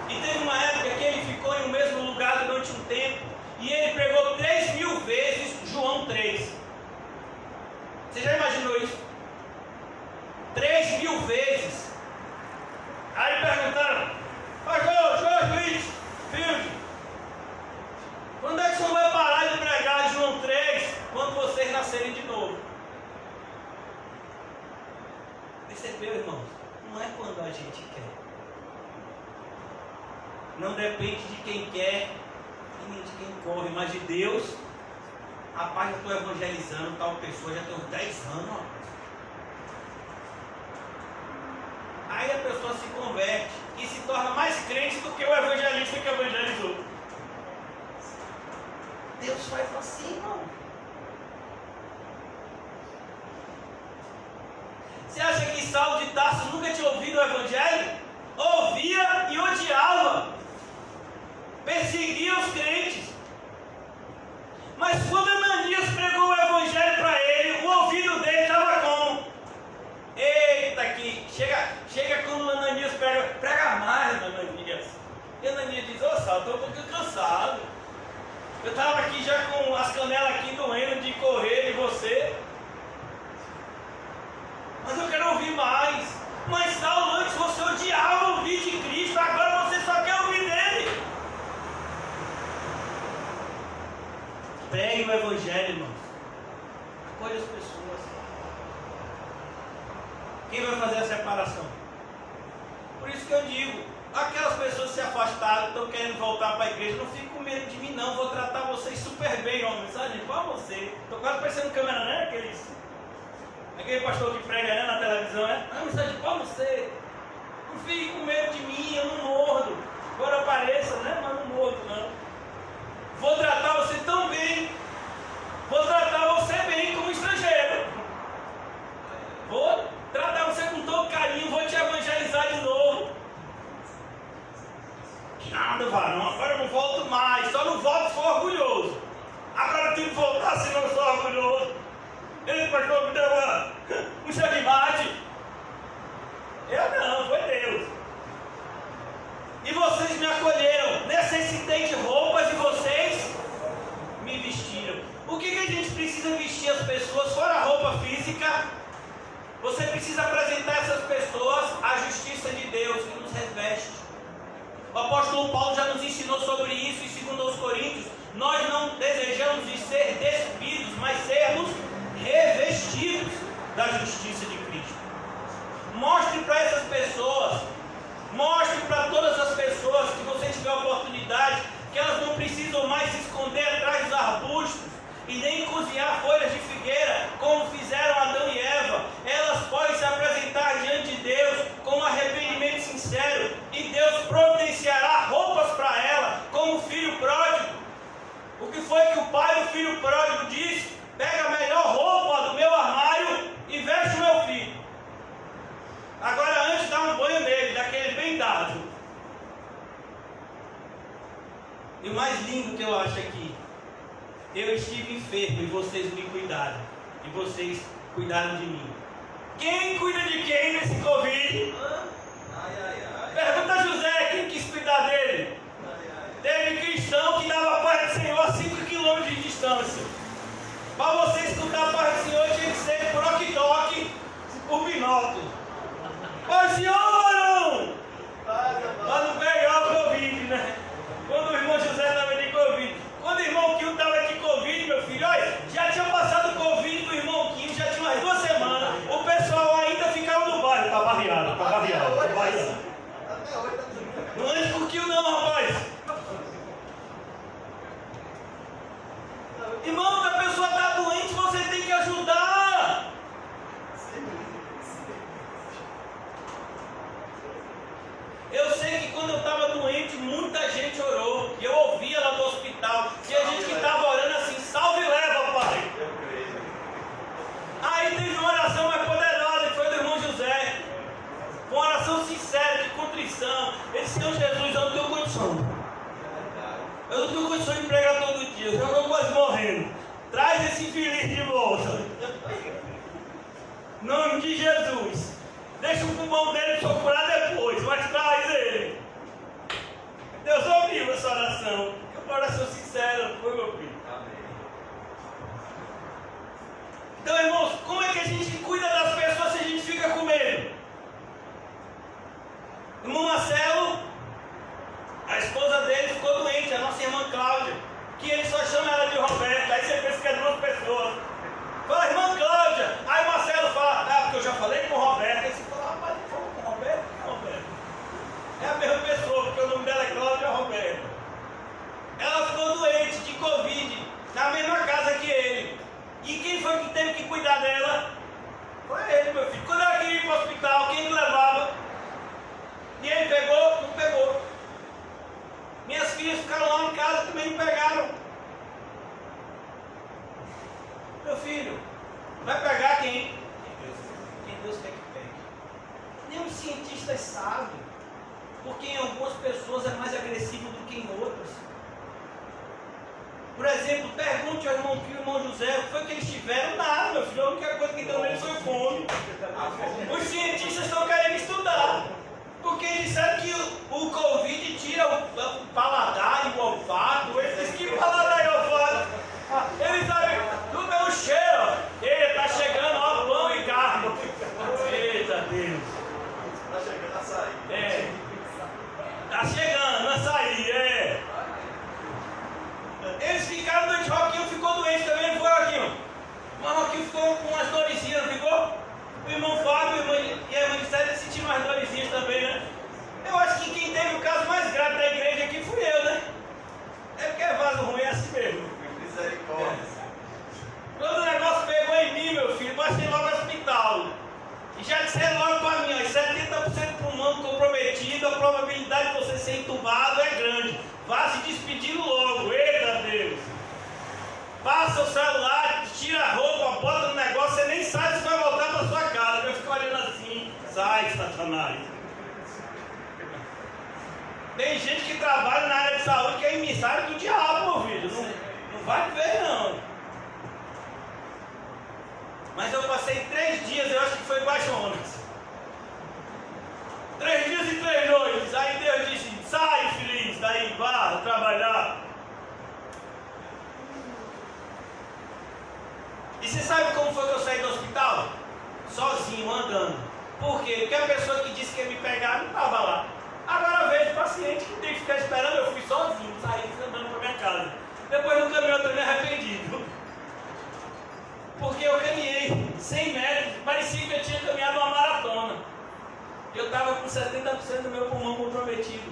E teve uma época que ele ficou em um mesmo lugar durante um tempo, e ele pregou 3.000 vezes João 3. Você já imaginou isso? 3.000 vezes. Aí perguntaram: pastor George Whitefield, quando é que o senhor vai parar de pregar João 3 quando vocês nascerem de novo? Percebeu, irmãos? Não é quando a gente quer. Não depende de quem quer e nem de quem corre, mas de Deus. Rapaz, eu estou evangelizando tal pessoa já tem uns 10 anos. Ó. Aí a pessoa se converte e se torna mais crente do que o evangelista que evangelizou. Deus faz assim, irmão. Você acha que Saulo de Tarso nunca tinha ouvido o evangelho? Ouvia e odiava. Perseguia os crentes. Mas quando Ananias pregou o evangelho para ele, o ouvido dele estava como? Eita, aqui, chega quando Ananias prega mais, Ananias. E Ananias diz, Saulo, estou um pouquinho cansado. Eu estava aqui já com as canelas aqui doendo de correr de você. Mas eu quero ouvir mais. Mas Saulo, antes você odiava ouvir de Cristo, agora você só quer ouvir dele. Pegue o evangelho, irmãos. Acolhe as pessoas. Quem vai fazer a separação? Por isso que eu digo, aquelas pessoas que se afastaram, estão querendo voltar para a igreja, não fique com medo de mim não, vou tratar vocês super bem, ó, mensagem para você. Estou quase parecendo câmera, né? Aquele pastor que prega, né, na televisão, né? Não, mensagem para você. Não fique com medo de mim, eu não mordo. Agora apareça, né? Mas não mordo, não. Vou tratar você tão bem. Vou tratar você bem como estrangeiro. Vou tratar você com todo carinho, vou te evangelizar de novo. Nada, varão, agora eu não volto mais. Só não volto se for orgulhoso. Agora eu tenho que voltar se não sou orgulhoso. Ele pastor me deu um checkmate. Eu não, foi Deus. E vocês me acolheram. Necessitei de roupas e vocês me vestiram. O que a gente precisa vestir as pessoas fora a roupa física? Você precisa apresentar essas pessoas a justiça de Deus que nos reveste. O apóstolo Paulo já nos ensinou sobre isso em 2 Coríntios. Nós não desejamos de ser despidos, mas sermos revestidos da justiça de Cristo. Mostre para essas pessoas, mostre para todas as pessoas que você tiver oportunidade, que elas não precisam mais se esconder atrás dos arbustos e nem cozinhar folhas de figueira, como fizeram Adão e Eva. Elas podem se apresentar diante de Deus com um arrependimento sincero, e Deus providenciará roupas para ela, como o filho pródigo. O que foi que o pai do filho pródigo disse? Pega a melhor roupa do meu armário e veste o meu filho. Agora antes dá um banho nele, daquele bem dado. E o mais lindo que eu acho aqui, eu estive enfermo e vocês me cuidaram. E vocês cuidaram de mim. Quem cuida de quem nesse Covid? Pergunta a José, quem quis cuidar dele? Teve cristão que dava a paz do Senhor a 5 km de distância. Para você escutar a paz do Senhor tinha que ser por walkie-talkie, por binóculo. Paz do Senhor, varão! Para não pegar o Covid, né? Quando o irmão José estava de Covid. Quando o irmão Quinho estava de Covid, meu filho, olha, já tinha passado o Covid do irmão Quinho, já tinha umas 2 semanas. O pessoal ainda ficava no bairro. Tá barreado, tá barreado, tá barreado. Não ande com o Quinho não, rapaz. Irmão, se a pessoa está doente, você tem que ajudar. Eu sei que quando eu estava doente, muita gente orou. E eu ouvia lá do hospital. Tinha gente que estava orando assim, salve e leva, pai. Aí teve uma oração mais poderosa, que foi do irmão José. Uma oração sincera, de contrição. Ele disse, Senhor Jesus, eu não tenho condição. Eu não tenho condição de pregar todo dia. Eu já estou quase morrendo. Traz esse infeliz de volta. Em nome de Jesus. Deixa o pulmão dele procurar depois, mas traz ele. Deus ouviu essa oração. Que uma oração sincera, foi, meu filho. Então, irmãos, como é que a gente cuida das pessoas se a gente fica com medo? Irmão Marcelo, a esposa dele ficou doente, a nossa irmã Cláudia, que ele só chama ela de Roberta. Aí você pensa que é de outra pessoa. Fala, irmã Cláudia. Aí o Marcelo fala, porque eu já falei com o Roberto. Aí você fala, rapaz, ele falou com o Roberto? Que Roberto? É a mesma pessoa, porque o nome dela é Cláudia Roberta. Ela ficou doente de Covid. cientistas sabem, porque em algumas pessoas é mais agressivo do que em outras. Por exemplo, pergunte ao irmão Pio e ao irmão José, o que foi que eles tiveram? Nada, meu filho, a única coisa que deu neles foi fome. Os cientistas estão querendo estudar, porque eles sabem que o Covid tira o paladar e o olfato. Eles dizem que paladar e olfato. Eles sabem, tudo é o cheiro. Ele tá chegando, ó, pão e carne. Eita Deus. Tá chegando açaí. É. Tá chegando, açaí, é. Eles ficaram doentes, Roquinho ficou doente também, não foi, Roquinho? Mas Roquinho ficou com umas dorezinhas, não ficou? O irmão Fábio e a irmã Gisele sentiram umas dorezinhas também, né? Eu acho que quem teve o caso mais grave da igreja aqui fui eu, né? É porque é vaso ruim, é assim mesmo. Misericórdia. Quando o negócio pegou em mim, meu filho, passei logo no hospital. E já disseram logo pra mim, ó, 70% pulmão comprometido, a probabilidade de você ser entubado é grande. Vá se despedindo logo, eita Deus. Passa o celular, tira a roupa, bota no negócio, você nem sabe se vai voltar pra sua casa. Eu fico olhando assim, sai, Satanás. Tem gente que trabalha na área de saúde que é emissário do diabo, meu filho. Não vai ver, não. Mas eu passei 3 dias, eu acho que foi baixonas. 3 dias e 3 noites. Aí Deus disse, sai feliz, daí vá trabalhar. E você sabe como foi que eu saí do hospital? Sozinho, andando. Por quê? Porque a pessoa que disse que ia me pegar não estava lá. Agora eu vejo paciente que tem que ficar esperando, eu fui sozinho, saí andando para minha casa. Depois no caminho eu estou me arrependido. Porque eu caminhei 100 metros, parecia que eu tinha caminhado uma maratona. Eu estava com 70% do meu pulmão comprometido.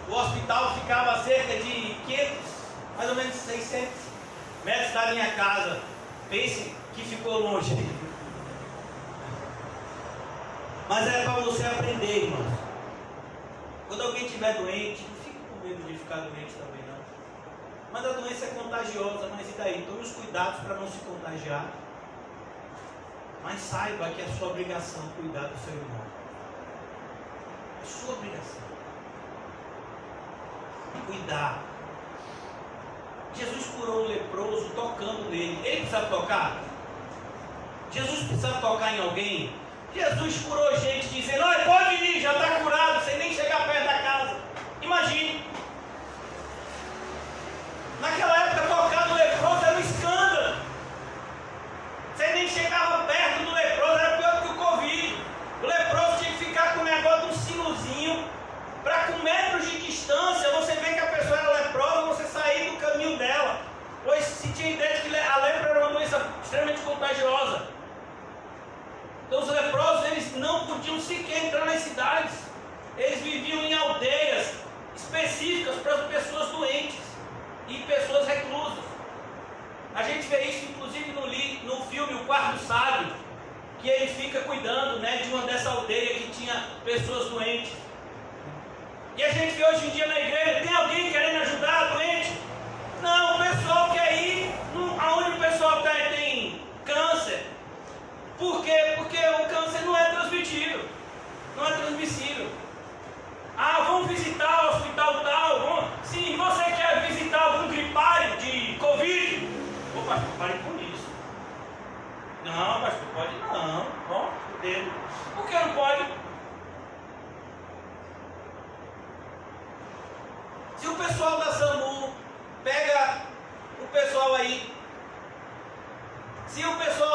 O hospital ficava a cerca de 500, mais ou menos 600 metros da minha casa. Pense que ficou longe. Mas é para você aprender, irmãos. Quando alguém estiver doente, não fique com medo de ficar doente também, não. Mas a doença é contagiosa, mas e daí? Tome os cuidados para não se contagiar. Mas saiba que é sua obrigação cuidar do seu irmão. É sua obrigação. Cuidar. Jesus curou um leproso tocando nele. Ele precisava tocar? Jesus precisava tocar em alguém? Jesus curou gente dizendo, olha, pode ir, já está curado, sem nem chegar perto da casa. Imagine. Naquela época, tocar no leproso era um escândalo. Você nem chegava perto do leproso, era pior que o Covid. O leproso tinha que ficar com o negócio de um sinuzinho, para com metros de distância, você vê que a pessoa era leprosa, você sair do caminho dela. Pois se tinha ideia de que a lepra era uma doença extremamente contagiosa. Então os leprosos, eles não podiam sequer entrar nas cidades. Eles viviam em aldeias específicas para as pessoas doentes e pessoas reclusas. A gente vê isso inclusive no filme O Quarto Sábio, que ele fica cuidando, né, de uma dessa aldeia que tinha pessoas doentes. E a gente vê hoje em dia na igreja, tem alguém querendo ajudar a doente? Não, o pessoal quer ir aonde o pessoal tem câncer. Por quê? Porque o câncer não é transmitido, não é transmissível. Ah, vamos visitar o hospital tal, se você quer visitar algum gripário de Covid, ô pastor, pare com isso. Não, pastor, pode não, bom, dedo. Por que não pode? Se o pessoal da SAMU pega o pessoal aí, se o pessoal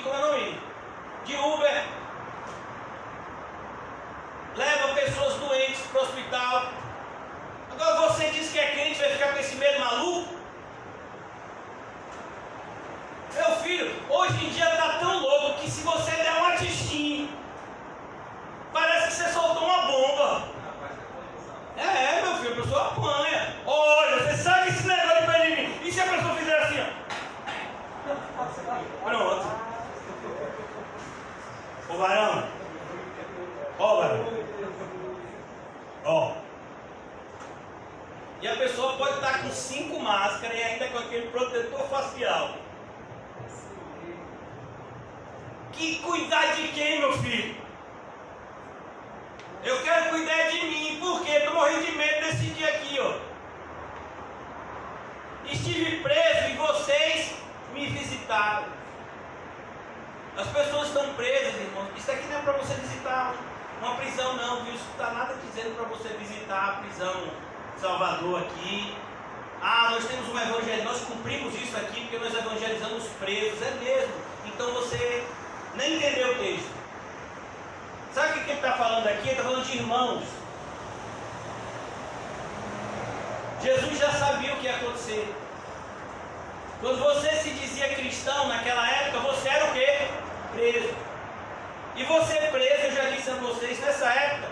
como é o nome? De Uber leva pessoas doentes para o hospital, agora você diz que é crente, vai ficar com esse medo maluco? Meu filho, hoje em dia está tão louco que se você der um atistinho, parece que você soltou uma bomba. Meu filho, a pessoa apanha. Olha, você sabe esse negócio de perto de mim. E se a pessoa fizer assim, ó? Pronto. Ô varão. Ó, varão. Ó. E a pessoa pode estar com 5 máscaras e ainda com aquele protetor facial. Que cuidar de quem, meu filho? visitá-lo. As pessoas estão presas, irmãos. Isso aqui não é para você visitar uma prisão, não, viu? Isso não está nada dizendo para você visitar a prisão de Salvador aqui. Ah, nós temos um evangelho, nós cumprimos isso aqui porque nós evangelizamos presos. É mesmo. Então você nem entendeu o texto. Sabe o que ele está falando aqui? Ele está falando de irmãos. Jesus já sabia o que ia acontecer. Quando você se dizia cristão naquela época, você era o quê? Preso. E você preso, eu já disse a vocês, nessa época,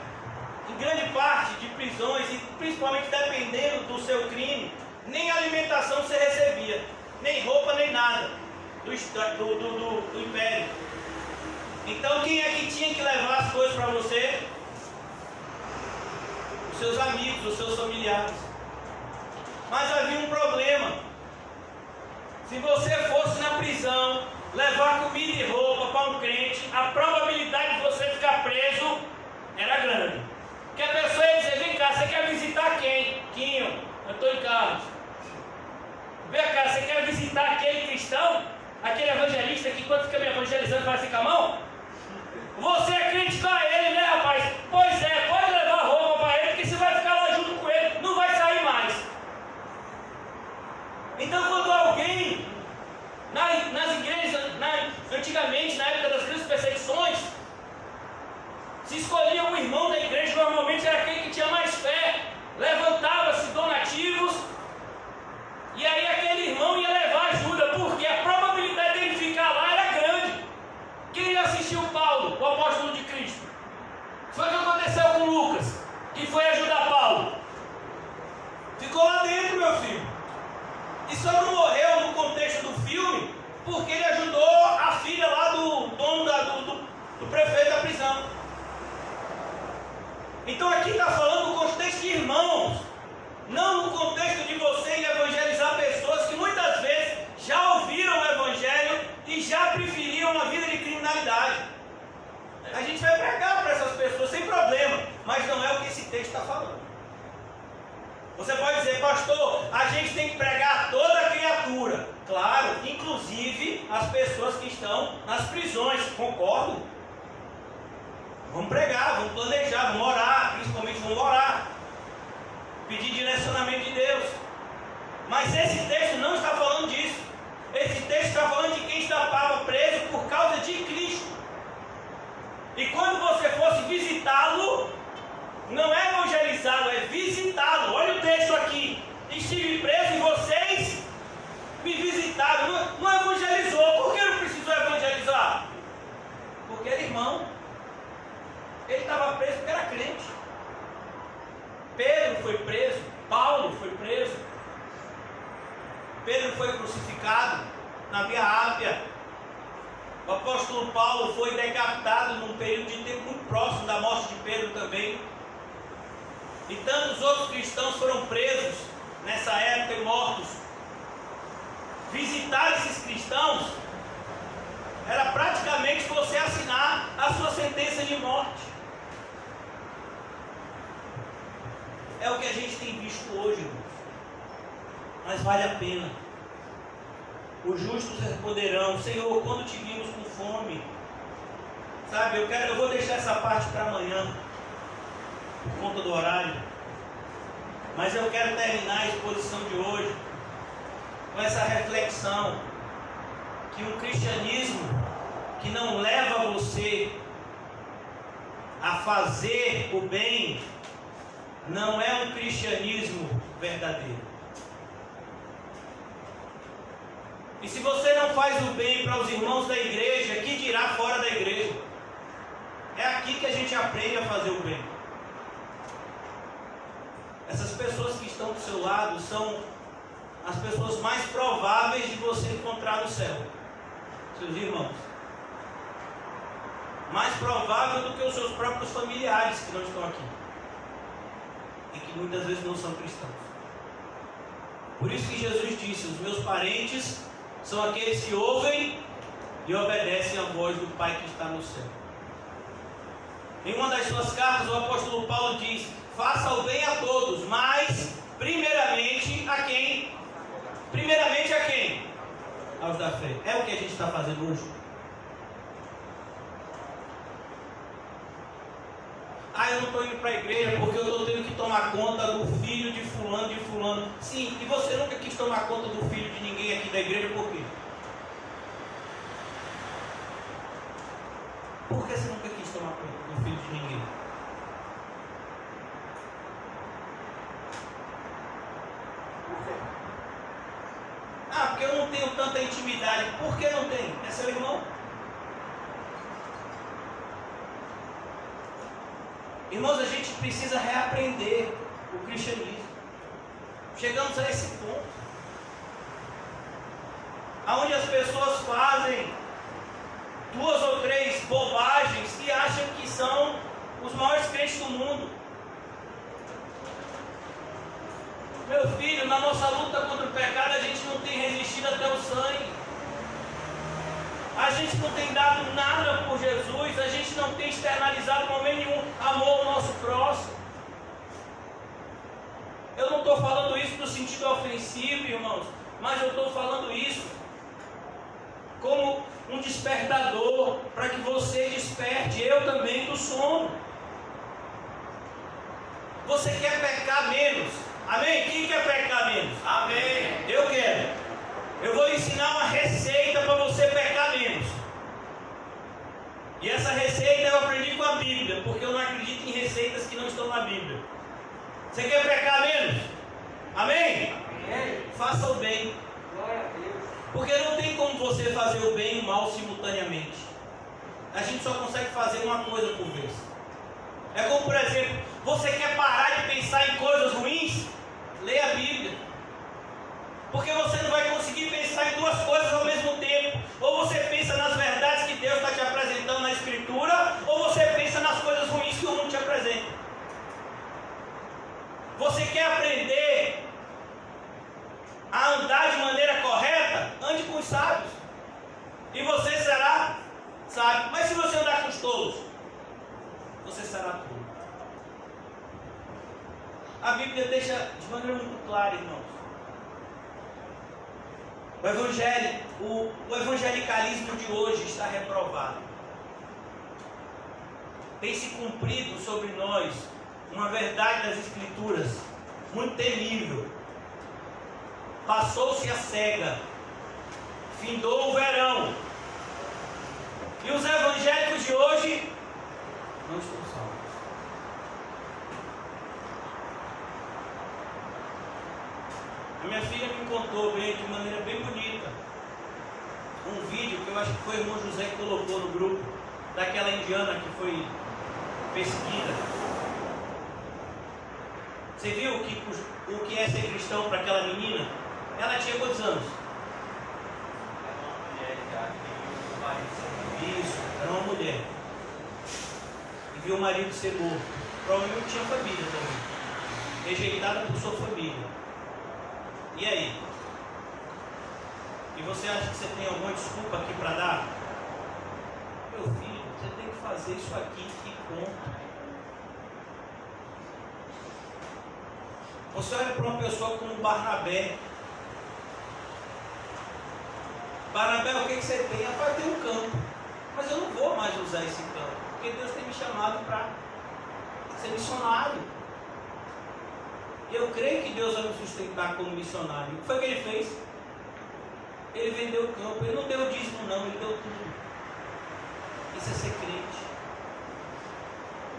em grande parte de prisões, e principalmente dependendo do seu crime, nem alimentação você recebia, nem roupa, nem nada do império. Então quem é que tinha que levar as coisas para você? Os seus amigos, os seus familiares. Mas havia um problema. Se você fosse na prisão, levar comida e roupa para um crente, a probabilidade de você ficar preso era grande. Porque a pessoa ia dizer: vem cá, você quer visitar quem? Quinho, Antônio Carlos. Vem cá, você quer visitar aquele cristão? Aquele evangelista que quando fica me evangelizando faz assim com a mão? Você acreditar ele, né, rapaz? Pois é, pode levar roupa para ele, porque você vai ficar lá junto com ele, não vai sair mais. Então, quando alguém, nas igrejas, antigamente, na época das grandes perseguições, se escolhia um irmão da igreja, normalmente era aquele que tinha mais fé, levantava-se donativos, e aí aquele irmão ia levar ajuda, porque a probabilidade dele ficar lá era grande. Quem assistiu Paulo, o apóstolo de Cristo? Foi o que aconteceu com Lucas, que foi ajudar Paulo. Ficou lá dentro, meu filho. E só não morreu no contexto do filme porque ele ajudou a filha lá do dono do prefeito da prisão. Então aqui está falando no contexto de irmãos, não no contexto de você evangelizar pessoas que muitas vezes já ouviram o evangelho e já preferiam uma vida de criminalidade. A gente vai pregar para essas pessoas sem problema, mas não é o que esse texto está falando. Você pode dizer: pastor, a gente tem que pregar a toda a criatura. Claro, inclusive as pessoas que estão nas prisões, concordo. Vamos pregar, vamos planejar, vamos orar, principalmente vamos orar. Pedir direcionamento de Deus. Mas esse texto não está falando disso. Esse texto está falando de quem estava preso por causa de Cristo. E quando você fosse visitá-lo, não é evangelizá-lo, é visitá-lo. Olha o texto aqui: estive preso e vocês me visitaram. Não evangelizou. Por que não precisou evangelizar? Porque era irmão. Ele estava preso porque era crente. Pedro foi preso, Paulo foi preso. Pedro foi crucificado na Via Ápia. O apóstolo Paulo foi decapitado num período de tempo muito próximo da morte de Pedro também. E tantos outros cristãos foram presos nessa época e mortos. Visitar esses cristãos era praticamente você assinar a sua sentença de morte. É o que a gente tem visto hoje, irmãos. Mas vale a pena. Os justos responderão: Senhor, quando te vimos com fome. Sabe, eu vou deixar essa parte para amanhã, por conta do horário. Mas eu quero terminar a exposição de hoje com essa reflexão: que um cristianismo que não leva você a fazer o bem não é um cristianismo verdadeiro. E se você não faz o bem para os irmãos da igreja, que dirá fora da igreja? É aqui que a gente aprende a fazer o bem. Essas pessoas que estão do seu lado são as pessoas mais prováveis de você encontrar no céu. Seus irmãos. Mais provável do que os seus próprios familiares que não estão aqui. E que muitas vezes não são cristãos. Por isso que Jesus disse: os meus parentes são aqueles que ouvem e obedecem à voz do Pai que está no céu. Em uma das suas cartas, o apóstolo Paulo diz: faça o bem a todos, mas primeiramente a quem? Primeiramente a quem? aos da fé. É o que a gente está fazendo hoje. Ah, eu não estou indo para a igreja porque eu estou tendo que tomar conta do filho de fulano, de fulano. Sim, e você nunca quis tomar conta do filho de ninguém aqui da igreja, por quê? Por que você nunca quis tomar conta do filho de ninguém? Por quê? Ah, porque eu não tenho tanta intimidade. Por que não tem? É seu irmão? Irmãos, a gente precisa reaprender o cristianismo. Chegamos a esse ponto, aonde as pessoas fazem 2 ou 3 bobagens e acham que são os maiores crentes do mundo. Meu filho, na nossa luta contra o pecado, a gente não tem resistido até o sangue. A gente não tem dado nada por Jesus, a gente não tem externalizado em momento nenhum amor ao nosso próximo. Eu não estou falando isso no sentido ofensivo, irmãos, mas eu estou falando isso como um despertador, para que você desperte, eu também, do sono. Você quer pecar menos? Amém? Quem quer pecar menos? Amém. Eu quero. Eu vou ensinar uma receita para você pecar menos. E essa receita eu aprendi com a Bíblia, porque eu não acredito em receitas que não estão na Bíblia. Você quer pecar menos? Amém? Amém. Faça o bem. Glória a Deus. Porque não tem como você fazer o bem e o mal simultaneamente. A gente só consegue fazer uma coisa por vez. É como, por exemplo, você quer parar de pensar em coisas ruins? Leia a Bíblia. Porque você não vai conseguir pensar em 2 coisas ao mesmo tempo. Ou você pensa nas verdades que Deus está te apresentando na Escritura, ou você pensa nas coisas ruins que o mundo te apresenta. Você quer aprender a andar de maneira correta? Ande com os sábios, e você será sábio. Mas se você andar com os tolos, você será tolo. A Bíblia deixa de maneira muito clara, irmãos. O evangelicalismo de hoje está reprovado. Tem se cumprido sobre nós uma verdade das Escrituras muito temível. Passou-se a cega, findou o verão, e os evangélicos de hoje não estão salvos. A minha filha me contou de maneira bem bonita um vídeo que eu acho que foi o irmão José que colocou no grupo, daquela indiana que foi perseguida. Você viu o que é ser cristão para aquela menina? Ela tinha quantos anos? Isso, era uma mulher. E viu o marido ser morto. Provavelmente tinha família também. Rejeitada por sua família. E aí? E você acha que você tem alguma desculpa aqui para dar? Meu filho, você tem que fazer isso aqui e ponto. Você olha para uma pessoa como Barnabé. Barnabé, o que você tem? Rapaz, tem um campo. Mas eu não vou mais usar esse campo, porque Deus tem me chamado para ser missionário. E eu creio que Deus vai me sustentar como missionário. O que foi que ele fez? Ele vendeu o campo. Ele não deu o dízimo não, ele deu tudo. Isso é ser crente.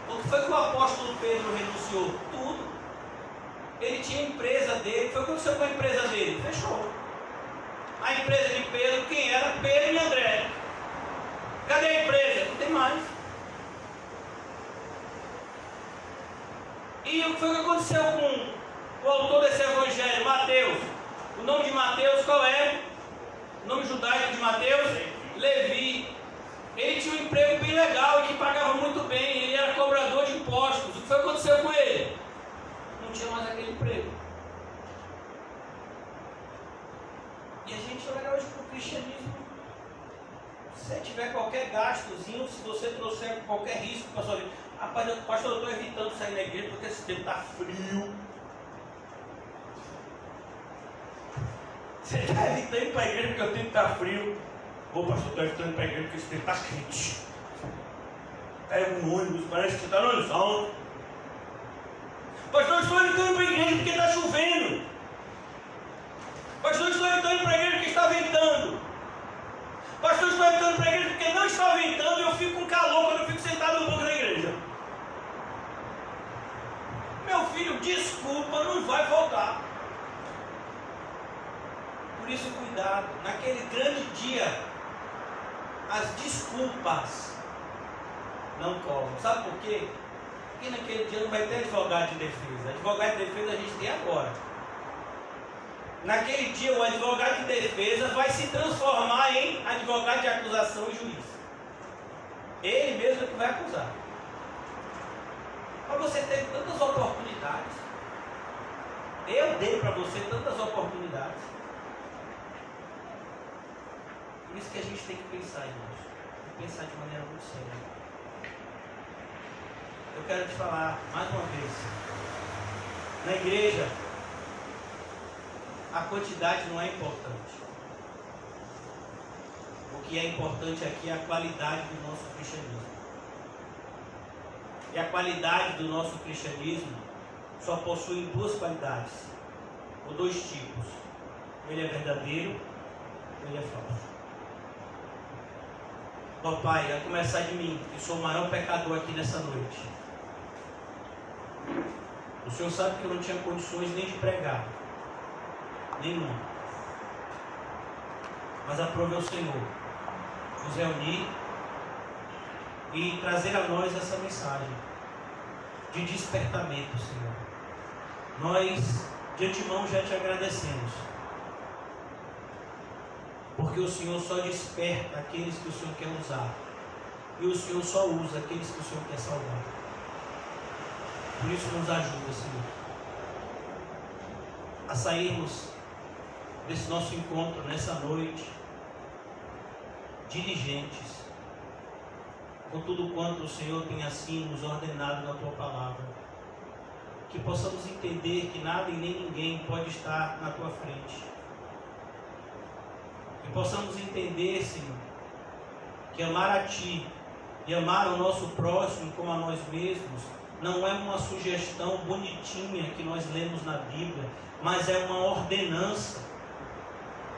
O que foi que o apóstolo Pedro renunciou? Tudo. Ele tinha a empresa dele. O que foi que aconteceu com a empresa dele? Fechou. A empresa de Pedro, quem era? Pedro e André. Cadê a empresa? Não tem mais. E o que foi que aconteceu com o autor desse evangelho? Mateus. O nome de Mateus qual é? O nome judaico de Mateus? Levi. Ele tinha um emprego bem legal e que pagava muito bem. Ele era cobrador de impostos. O que foi que aconteceu com ele? Não tinha mais aquele emprego. E a gente olha hoje para o cristianismo. Se você tiver qualquer gastozinho, se você trouxer qualquer risco para a sua vida. Rapaz, pastor, eu estou evitando sair na igreja porque esse tempo está frio. Você está evitando para a igreja porque o tempo está frio. Ô pastor, estou evitando para a igreja porque esse tempo está quente. Pega um ônibus, parece que você está no horizonte. Pastor, estou evitando para a igreja porque está chovendo. Pastor, estou evitando para a igreja porque está ventando. Pastor, estou evitando para a igreja porque não está ventando e eu fico com calor quando eu fico sentado no banco da igreja. Meu filho, desculpa, não vai voltar. Por isso, cuidado. Naquele grande dia, as desculpas não colam. Sabe por quê? Porque naquele dia não vai ter advogado de defesa. Advogado de defesa a gente tem agora. Naquele dia, o advogado de defesa vai se transformar em advogado de acusação e juiz. Ele mesmo é que vai acusar. Mas você teve tantas oportunidades. Eu dei para você tantas oportunidades. Por isso que a gente tem que pensar, irmãos. Tem que pensar de maneira muito séria. Eu quero te falar mais uma vez. Na igreja, a quantidade não é importante. O que é importante aqui é a qualidade do nosso cristianismo. E a qualidade do nosso cristianismo só possui duas qualidades, ou dois tipos. Ele é verdadeiro, ou ele é falso. Ó Pai, a começar de mim, que sou o maior pecador aqui nessa noite. O Senhor sabe que eu não tinha condições nem de pregar. Nenhuma. Mas aprove ao Senhor nos reunir e trazer a nós essa mensagem de despertamento, Senhor. Nós de antemão já te agradecemos, porque o Senhor só desperta aqueles que o Senhor quer usar, e o Senhor só usa aqueles que o Senhor quer salvar. Por isso nos ajuda, Senhor, a sairmos desse nosso encontro nessa noite diligentes com tudo quanto o Senhor tem assim nos ordenado na Tua Palavra, que possamos entender que nada e nem ninguém pode estar na Tua frente, que possamos entender, Senhor, que amar a Ti e amar o nosso próximo como a nós mesmos não é uma sugestão bonitinha que nós lemos na Bíblia, mas é uma ordenança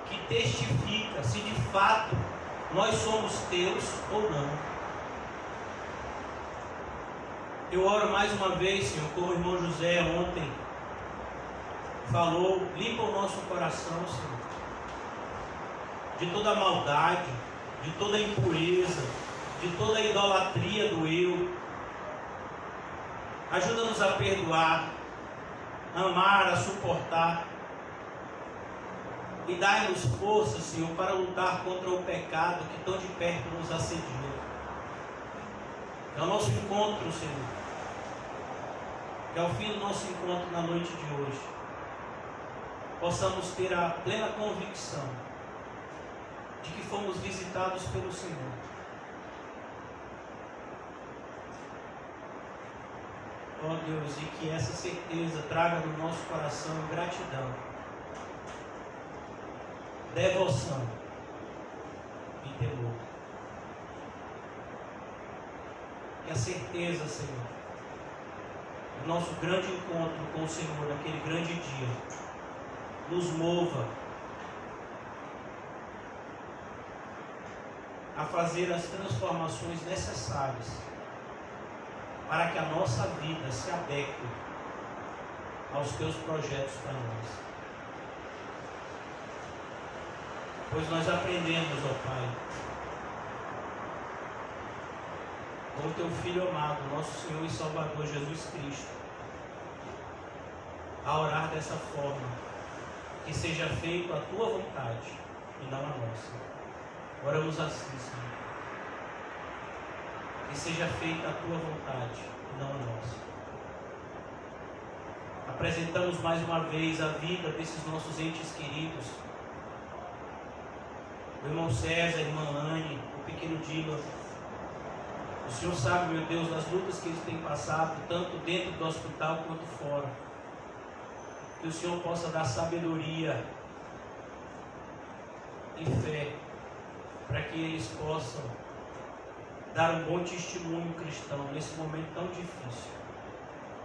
que testifica se de fato nós somos Teus ou não. Eu oro mais uma vez, Senhor, como o irmão José ontem falou, limpa o nosso coração, Senhor, de toda a maldade, de toda a impureza, de toda a idolatria do eu. Ajuda-nos a perdoar, a amar, a suportar. E dai-nos força, Senhor, para lutar contra o pecado que tão de perto nos assedia. É o nosso encontro, Senhor. É o fim do nosso encontro na noite de hoje. Possamos ter a plena convicção de que fomos visitados pelo Senhor. Ó Deus, e que essa certeza traga no nosso coração gratidão, devoção e temor. Que a certeza, Senhor, do nosso grande encontro com o Senhor naquele grande dia nos mova a fazer as transformações necessárias para que a nossa vida se adeque aos Teus projetos para nós. Pois nós aprendemos, ó Pai, com o Teu Filho amado, nosso Senhor e Salvador Jesus Cristo, a orar dessa forma, que seja feita a Tua vontade e não a nossa. Oramos assim, Senhor. Que seja feita a Tua vontade e não a nossa. Apresentamos mais uma vez a vida desses nossos entes queridos, o irmão César, a irmã Anne, o pequeno Dila. O Senhor sabe, meu Deus, das lutas que eles têm passado, tanto dentro do hospital quanto fora. Que o Senhor possa dar sabedoria e fé, para que eles possam dar um bom testemunho cristão nesse momento tão difícil.